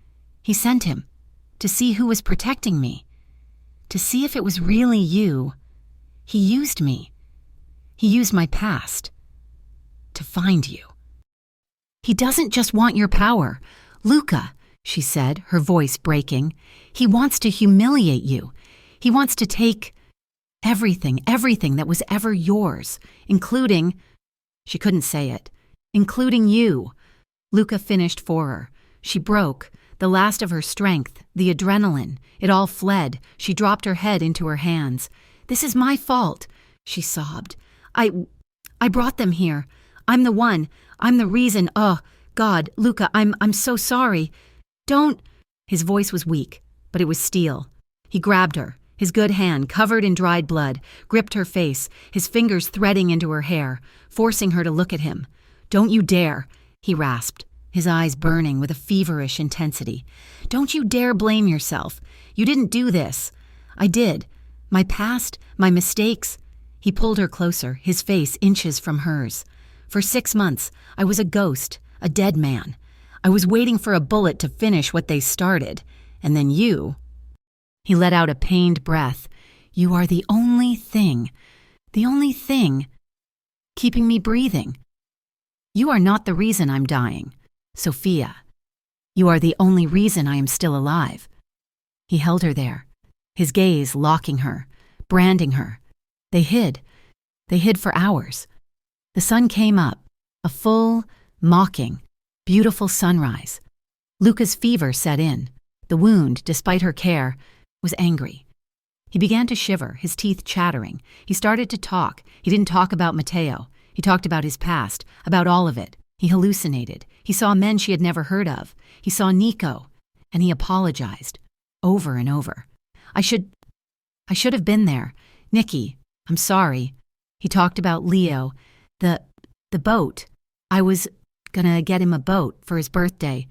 He sent him to see who was protecting me, to see if it was really you. He used me. He used my past to find you. He doesn't just want your power. Luca, she said, her voice breaking. He wants to humiliate you. He wants to take everything that was ever yours, including, she couldn't say it, including you. Luca finished for her. She broke, the last of her strength, the adrenaline. It all fled. She dropped her head into her hands. This is my fault, she sobbed. I brought them here. I'm the one. I'm the reason. Oh, God, Luca, I'm so sorry. Don't. His voice was weak, but it was steel. He grabbed her, his good hand covered in dried blood, gripped her face, his fingers threading into her hair, forcing her to look at him. Don't you dare, he rasped, his eyes burning with a feverish intensity. Don't you dare blame yourself. You didn't do this. I did. My past, my mistakes. He pulled her closer, his face inches from hers. For 6 months, I was a ghost, a dead man. I was waiting for a bullet to finish what they started. And then you. He let out a pained breath. You are the only thing keeping me breathing. You are not the reason I'm dying, Sophia. You are the only reason I am still alive. He held her there, his gaze locking her, branding her. They hid for hours. The sun came up, a full, mocking, beautiful sunrise. Luca's fever set in. The wound, despite her care, was angry. He began to shiver, his teeth chattering. He started to talk. He didn't talk about Matteo. He talked about his past, about all of it. He hallucinated. He saw men she had never heard of. He saw Nico, and he apologized, over and over. I should have been there. Nikki, I'm sorry. He talked about Leo, the boat. I was gonna get him a boat for his birthday.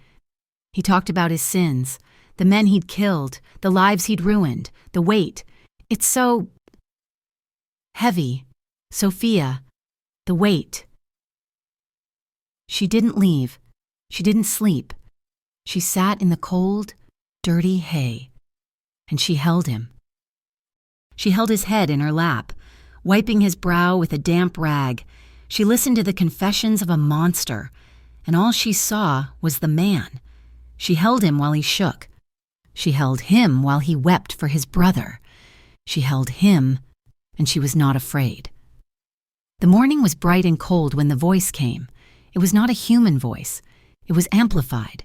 He talked about his sins, the men he'd killed, the lives he'd ruined, the weight. It's so heavy. Sophia, the weight. She didn't leave. She didn't sleep. She sat in the cold, dirty hay, and she held him. She held his head in her lap, wiping his brow with a damp rag. She listened to the confessions of a monster, and all she saw was the man. She held him while he shook. She held him while he wept for his brother. She held him, and she was not afraid. The morning was bright and cold when the voice came. It was not a human voice. It was amplified,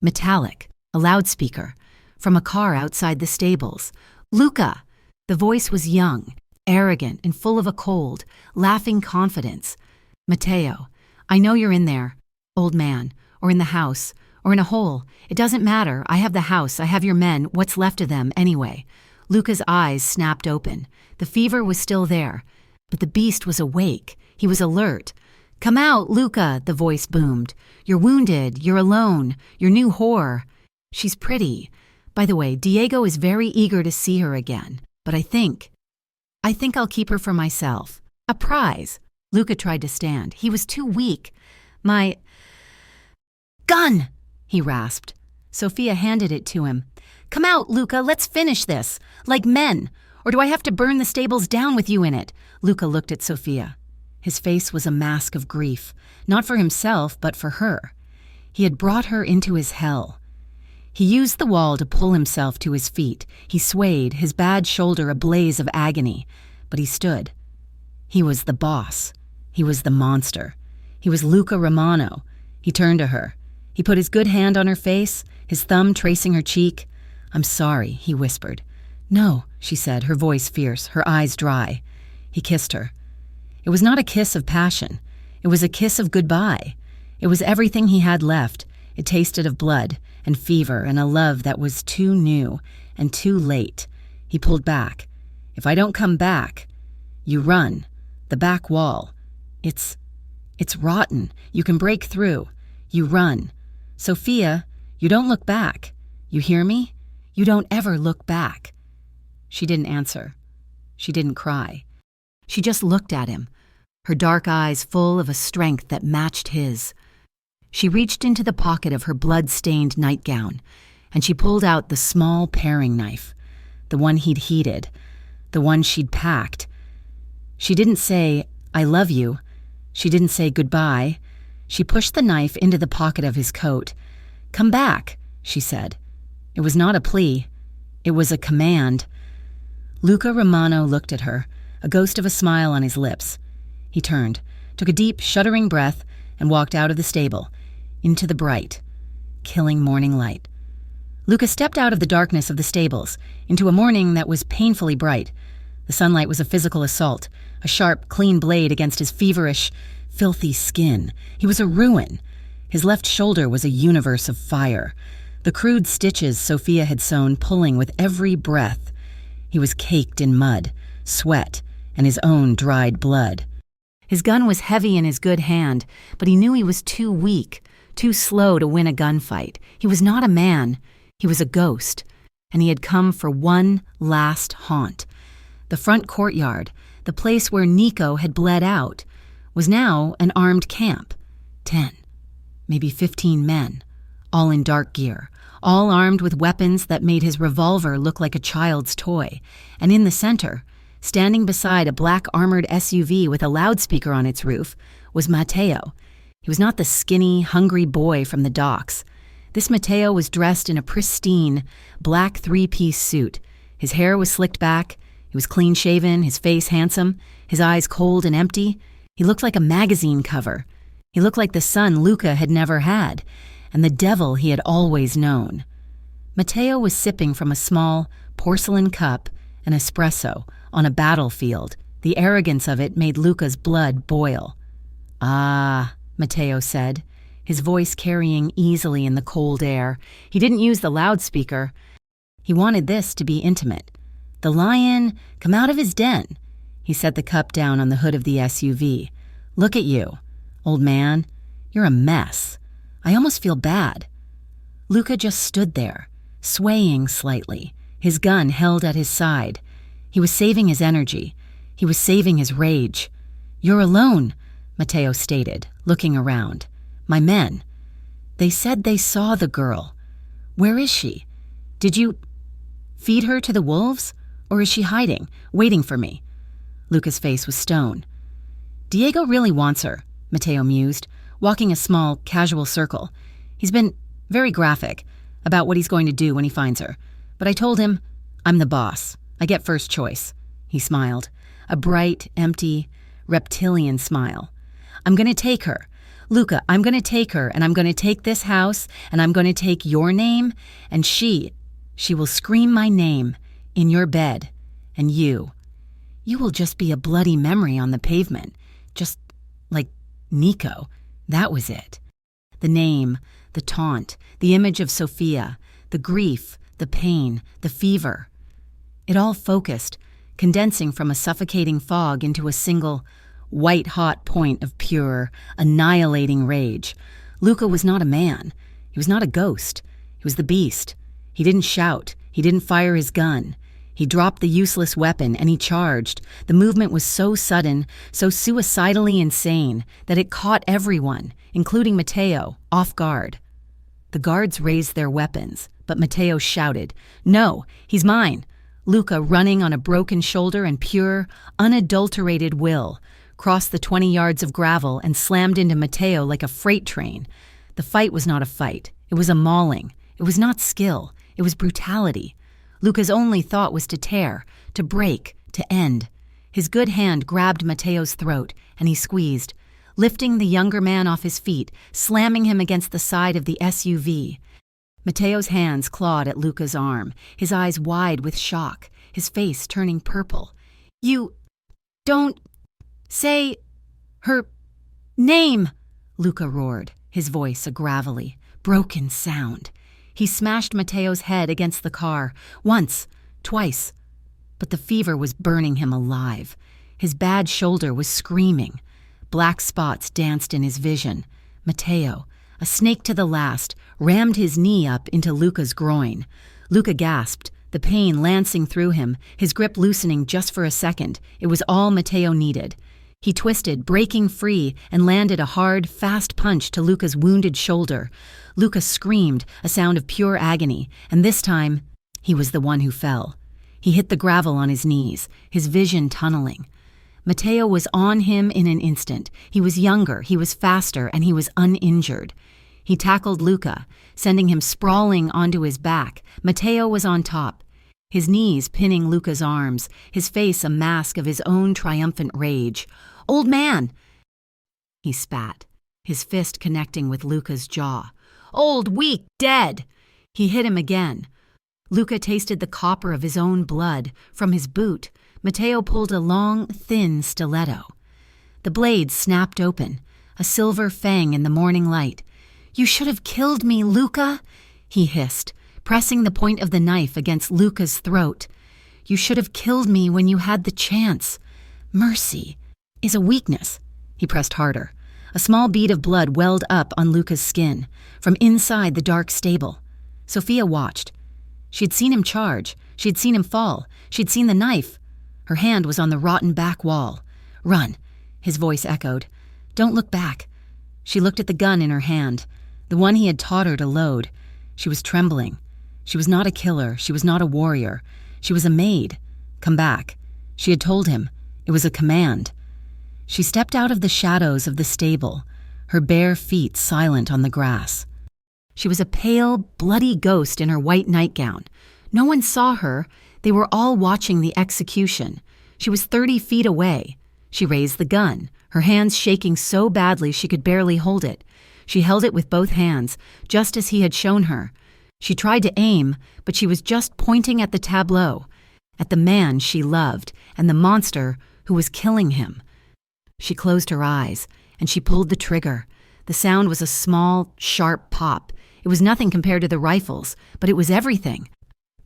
metallic, a loudspeaker, from a car outside the stables. Luca! The voice was young, arrogant, and full of a cold, laughing confidence. Matteo, I know you're in there, old man, or in the house, or in a hole. It doesn't matter. I have the house. I have your men. What's left of them, anyway? Luca's eyes snapped open. The fever was still there, but the beast was awake. He was alert. Come out, Luca, the voice boomed. You're wounded. You're alone. Your new whore. She's pretty. By the way, Diego is very eager to see her again, but I think I'll keep her for myself. A prize. Luca tried to stand. He was too weak. My gun, he rasped. Sophia handed it to him. Come out, Luca, let's finish this. Like men. Or do I have to burn the stables down with you in it? Luca looked at Sophia. His face was a mask of grief, not for himself, but for her. He had brought her into his hell. He used the wall to pull himself to his feet. He swayed, his bad shoulder a blaze of agony. But he stood. He was the boss. He was the monster. He was Luca Romano. He turned to her. He put his good hand on her face, his thumb tracing her cheek. "I'm sorry," he whispered. "No," she said, her voice fierce, her eyes dry. He kissed her. It was not a kiss of passion. It was a kiss of goodbye. It was everything he had left. It tasted of blood and fever and a love that was too new and too late. He pulled back. "If I don't come back, you run. The back wall. It's rotten. You can break through. You run. Sophia, you don't look back. You hear me? You don't ever look back." She didn't answer. She didn't cry. She just looked at him, her dark eyes full of a strength that matched his. She reached into the pocket of her blood-stained nightgown, and she pulled out the small paring knife, the one he'd heated, the one she'd packed. She didn't say, "I love you." She didn't say goodbye. She pushed the knife into the pocket of his coat. "Come back," she said. It was not a plea. It was a command. Luca Romano looked at her, a ghost of a smile on his lips. He turned, took a deep, shuddering breath, and walked out of the stable, into the bright, killing morning light. Luca stepped out of the darkness of the stables, into a morning that was painfully bright. The sunlight was a physical assault, a sharp, clean blade against his feverish, filthy skin. He was a ruin. His left shoulder was a universe of fire, the crude stitches Sophia had sewn pulling with every breath. He was caked in mud, sweat, and his own dried blood. His gun was heavy in his good hand, but he knew he was too weak, too slow to win a gunfight. He was not a man. He was a ghost, and he had come for one last haunt. The front courtyard, the place where Nico had bled out, was now an armed camp. 10, maybe 15 men, all in dark gear, all armed with weapons that made his revolver look like a child's toy. And in the center, standing beside a black armored SUV with a loudspeaker on its roof, was Matteo. He was not the skinny, hungry boy from the docks. This Matteo was dressed in a pristine, black three-piece suit. His hair was slicked back. He was clean-shaven, his face handsome, his eyes cold and empty. He looked like a magazine cover. He looked like the son Luca had never had, and the devil he had always known. Matteo was sipping from a small, porcelain cup, an espresso, on a battlefield. The arrogance of it made Luca's blood boil. "Ah," Matteo said, his voice carrying easily in the cold air. He didn't use the loudspeaker. He wanted this to be intimate. "The lion, come out of his den." He set the cup down on the hood of the SUV. "Look at you. Old man, you're a mess. I almost feel bad." Luca just stood there, swaying slightly, his gun held at his side. He was saving his energy. He was saving his rage. "You're alone," Matteo stated, looking around. "My men. They said they saw the girl. Where is she? Did you feed her to the wolves? Or is she hiding, waiting for me?" Luca's face was stone. "Diego really wants her," Matteo mused, walking a small, casual circle. "He's been very graphic about what he's going to do when he finds her. But I told him, I'm the boss. I get first choice." He smiled, a bright, empty, reptilian smile. "I'm going to take her. Luca, I'm going to take her, and I'm going to take this house, and I'm going to take your name, and she will scream my name in your bed, and you will just be a bloody memory on the pavement, just like Nico." That was it. The name, the taunt, the image of Sophia, the grief, the pain, the fever. It all focused, condensing from a suffocating fog into a single, white-hot point of pure, annihilating rage. Luca was not a man. He was not a ghost. He was the beast. He didn't shout. He didn't fire his gun. He dropped the useless weapon, and he charged. The movement was so sudden, so suicidally insane, that it caught everyone, including Matteo, off guard. The guards raised their weapons, but Matteo shouted, "No, he's mine!" Luca, running on a broken shoulder and pure, unadulterated will, crossed the 20 yards of gravel and slammed into Matteo like a freight train. The fight was not a fight. It was a mauling. It was not skill. It was brutality. Luca's only thought was to tear, to break, to end. His good hand grabbed Matteo's throat, and he squeezed. lifting the younger man off his feet, slamming him against the side of the SUV. Matteo's hands clawed at Luca's arm, his eyes wide with shock, his face turning purple. "You don't say her name," Luca roared, his voice a gravelly, broken sound. He smashed Matteo's head against the car, once, twice, but the fever was burning him alive. His bad shoulder was screaming. Black spots danced in his vision. Matteo, a snake to the last, rammed his knee up into Luca's groin. Luca gasped, the pain lancing through him, his grip loosening just for a second. It was all Matteo needed. He twisted, breaking free, and landed a hard, fast punch to Luca's wounded shoulder. Luca screamed, a sound of pure agony, and this time, he was the one who fell. He hit the gravel on his knees, his vision tunneling. Matteo was on him in an instant. He was younger, he was faster, and he was uninjured. He tackled Luca, sending him sprawling onto his back. Matteo was on top, his knees pinning Luca's arms, his face a mask of his own triumphant rage. "Old man!" He spat, his fist connecting with Luca's jaw. "Old, weak, dead!" He hit him again. Luca tasted the copper of his own blood. From his boot, Matteo pulled a long, thin stiletto. The blade snapped open, a silver fang in the morning light. "You should have killed me, Luca," he hissed, pressing the point of the knife against Luca's throat. "You should have killed me when you had the chance. Mercy is a weakness." He pressed harder. A small bead of blood welled up on Luca's skin, from inside the dark stable. Sophia watched. She'd seen him charge. She'd seen him fall. She'd seen the knife. Her hand was on the rotten back wall. "Run," his voice echoed. "Don't look back." She looked at the gun in her hand, the one he had taught her to load. She was trembling. She was not a killer. She was not a warrior. She was a maid. Come back. She had told him. It was a command. She stepped out of the shadows of the stable, her bare feet silent on the grass. She was a pale, bloody ghost in her white nightgown. No one saw her. They were all watching the execution. She was 30 feet away. She raised the gun, her hands shaking so badly she could barely hold it. She held it with both hands, just as he had shown her. She tried to aim, but she was just pointing at the tableau, at the man she loved, and the monster who was killing him. She closed her eyes, and she pulled the trigger. The sound was a small, sharp pop. It was nothing compared to the rifles, but it was everything.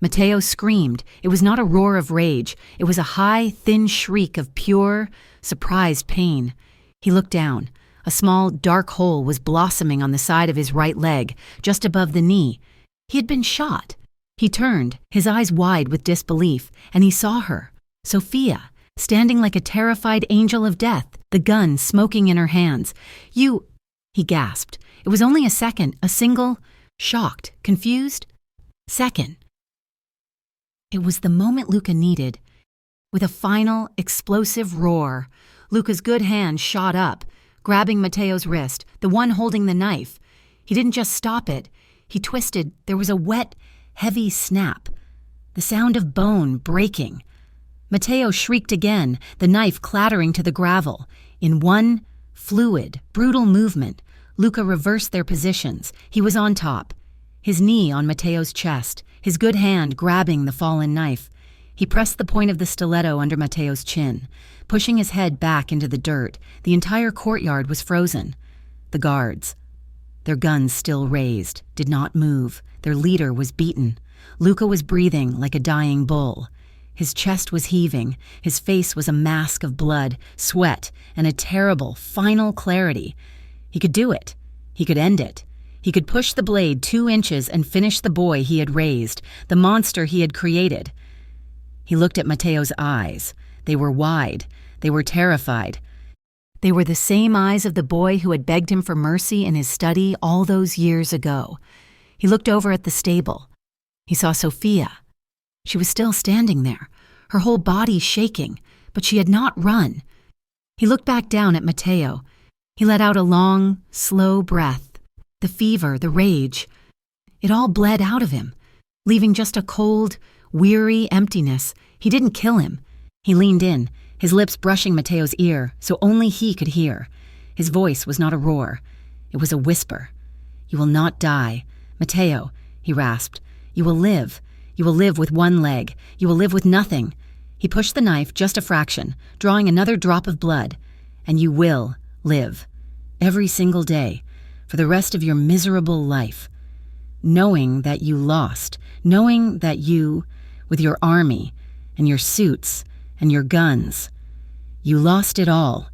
Matteo screamed. It was not a roar of rage. It was a high, thin shriek of pure, surprised pain. He looked down. A small, dark hole was blossoming on the side of his right leg, just above the knee. He had been shot. He turned, his eyes wide with disbelief, and he saw her, Sophia, standing like a terrified angel of death, the gun smoking in her hands. "You," he gasped. It was only a second, a single, shocked, confused second. It was the moment Luca needed. With a final, explosive roar, Luca's good hand shot up, grabbing Matteo's wrist, the one holding the knife. He didn't just stop it. He twisted. There was a wet, heavy snap, the sound of bone breaking. Matteo shrieked again, the knife clattering to the gravel. In one fluid, brutal movement, Luca reversed their positions. He was on top, his knee on Matteo's chest, his good hand grabbing the fallen knife. He pressed the point of the stiletto under Matteo's chin, pushing his head back into the dirt. The entire courtyard was frozen. The guards, their guns still raised, did not move. Their leader was beaten. Luca was breathing like a dying bull. His chest was heaving. His face was a mask of blood, sweat, and a terrible, final clarity. He could do it. He could end it. He could push the blade 2 inches and finish the boy he had raised, the monster he had created. He looked at Matteo's eyes. They were wide. They were terrified. They were the same eyes of the boy who had begged him for mercy in his study all those years ago. He looked over at the stable. He saw Sophia. She was still standing there, her whole body shaking, but she had not run. He looked back down at Matteo. He let out a long, slow breath. The fever, the rage, it all bled out of him, leaving just a cold, weary emptiness. He didn't kill him. He leaned in, his lips brushing Matteo's ear so only he could hear. His voice was not a roar. It was a whisper. "You will not die. Matteo," he rasped. "You will live. You will live with one leg. You will live with nothing." He pushed the knife just a fraction, drawing another drop of blood. "And you will live. Every single day. For the rest of your miserable life. Knowing that you lost. Knowing that you, with your army, and your suits, and your guns, you lost it all.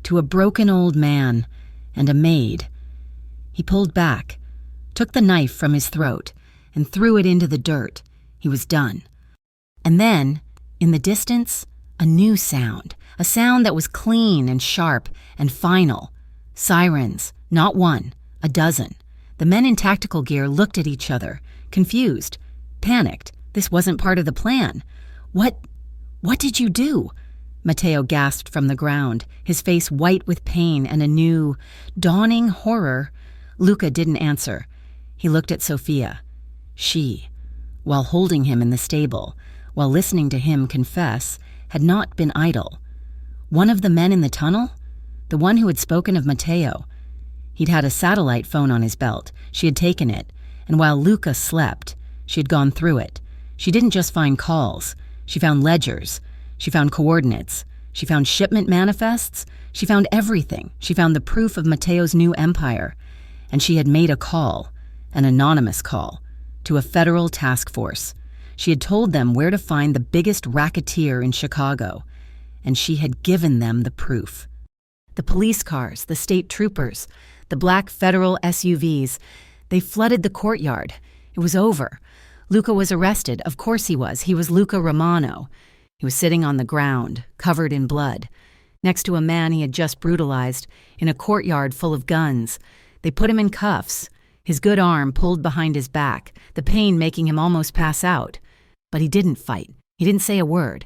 To a broken old man, and a maid." He pulled back, took the knife from his throat, and threw it into the dirt. He was done. And then, in the distance, a new sound, a sound that was clean and sharp and final. Sirens, not one, a dozen. The men in tactical gear looked at each other, confused, panicked. This wasn't part of the plan. What did you do?" Matteo gasped from the ground, his face white with pain and a new, dawning horror. Luca didn't answer. He looked at Sofia. She, while holding him in the stable, while listening to him confess, had not been idle. One of the men in the tunnel? The one who had spoken of Matteo. He'd had a satellite phone on his belt. She had taken it, and while Luca slept, she had gone through it. She didn't just find calls. She found ledgers. She found coordinates. She found shipment manifests. She found everything. She found the proof of Matteo's new empire. And she had made a call, an anonymous call, to a federal task force. She had told them where to find the biggest racketeer in Chicago, and she had given them the proof. The police cars, the state troopers, the black federal SUVs, they flooded the courtyard. It was over. Luca was arrested. Of course he was. He was Luca Romano. He was sitting on the ground, covered in blood, next to a man he had just brutalized, in a courtyard full of guns. They put him in cuffs, his good arm pulled behind his back, the pain making him almost pass out. But he didn't fight. He didn't say a word.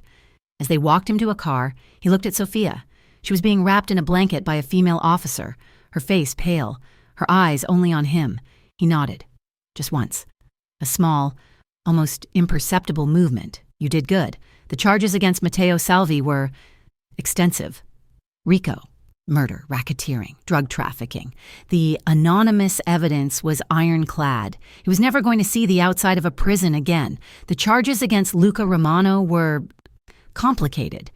As they walked him to a car, he looked at Sofia. She was being wrapped in a blanket by a female officer, her face pale, her eyes only on him. He nodded, just once. A small, almost imperceptible movement. "You did good. The charges against Matteo Salvi were extensive. RICO, murder, racketeering, drug trafficking. The anonymous evidence was ironclad. He was never going to see the outside of a prison again. The charges against Luca Romano were complicated.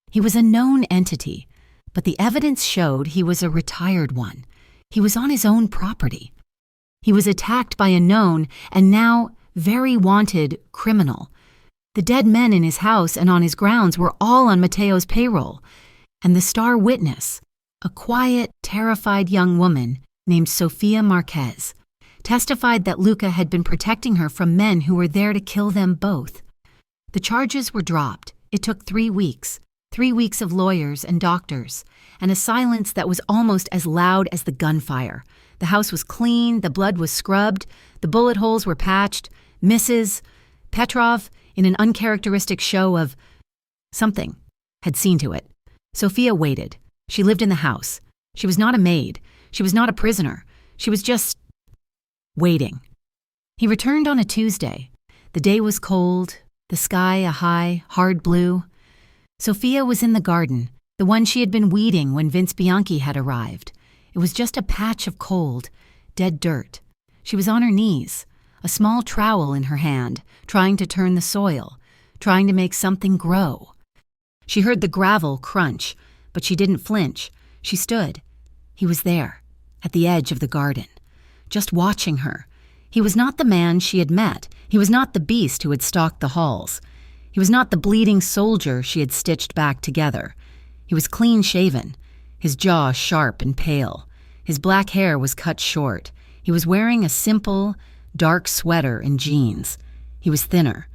He was a known entity, but the evidence showed he was a retired one. He was on his own property. He was attacked by a known and now very wanted criminal. The dead men in his house and on his grounds were all on Matteo's payroll. And the star witness, a quiet, terrified young woman named Sofia Marquez, testified that Luca had been protecting her from men who were there to kill them both. The charges were dropped. It took 3 weeks. 3 weeks of lawyers and doctors, and a silence that was almost as loud as the gunfire. The house was clean, the blood was scrubbed, the bullet holes were patched. Mrs. Petrov, in an uncharacteristic show of something, had seen to it. Sofia waited. She lived in the house. She was not a maid. She was not a prisoner. She was just waiting. He returned on a Tuesday. The day was cold, the sky a high, hard blue. Sofia was in the garden, the one she had been weeding when Vince Bianchi had arrived. It was just a patch of cold, dead dirt. She was on her knees, a small trowel in her hand, trying to turn the soil, trying to make something grow. She heard the gravel crunch, but she didn't flinch. She stood. He was there, at the edge of the garden, just watching her. He was not the man she had met. He was not the beast who had stalked the halls. He was not the bleeding soldier she had stitched back together. He was clean-shaven, his jaw sharp and pale. His black hair was cut short. He was wearing a simple, dark sweater and jeans. He was thinner.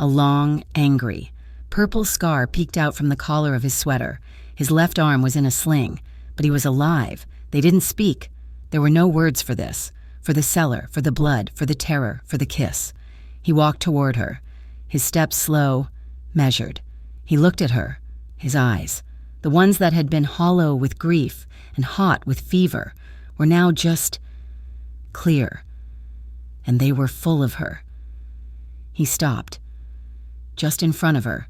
A long, angry, purple scar peeked out from the collar of his sweater. His left arm was in a sling, but he was alive. They didn't speak. There were no words for this, for the cellar, for the blood, for the terror, for the kiss. He walked toward her, his steps slow, measured. He looked at her, his eyes, the ones that had been hollow with grief and hot with fever, were now just clear, and they were full of her. He stopped, just in front of her.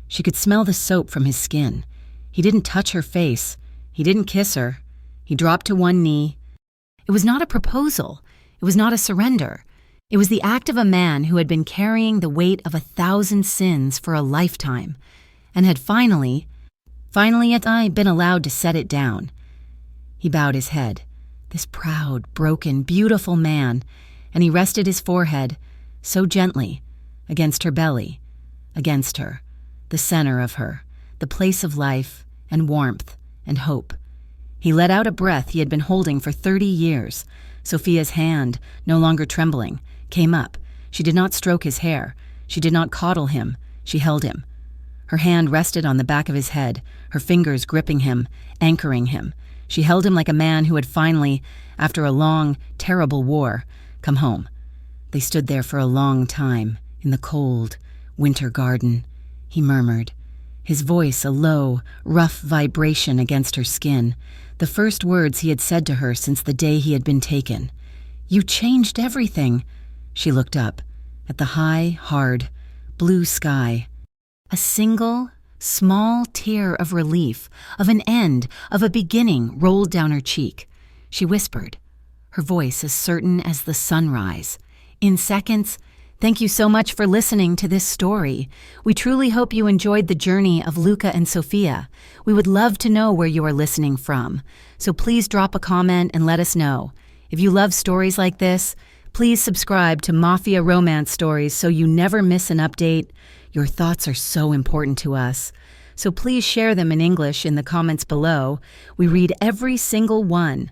She could smell the soap from his skin. He didn't touch her face. He didn't kiss her. He dropped to one knee. It was not a proposal. It was not a surrender. It was the act of a man who had been carrying the weight of 1,000 sins for a lifetime and had finally been allowed to set it down. He bowed his head, this proud, broken, beautiful man, and he rested his forehead so gently against her belly, against her, the center of her, the place of life and warmth and hope. He let out a breath he had been holding for 30 years. Sophia's hand, no longer trembling, came up. She did not stroke his hair. She did not coddle him. She held him. Her hand rested on the back of his head, her fingers gripping him, anchoring him. She held him like a man who had finally, after a long, terrible war, come home. They stood there for a long time, in the cold, winter garden. He murmured, his voice a low, rough vibration against her skin, the first words he had said to her since the day he had been taken. "You changed everything." She looked up, at the high, hard, blue sky. A single, small tear of relief, of an end, of a beginning, rolled down her cheek. She whispered, her voice as certain as the sunrise. In seconds, "Thank you so much for listening to this story. We truly hope you enjoyed the journey of Luca and Sophia. We would love to know where you are listening from, so please drop a comment and let us know. If you love stories like this, please subscribe to Mafia Romance Stories so you never miss an update. Your thoughts are so important to us. So please share them in English in the comments below. We read every single one.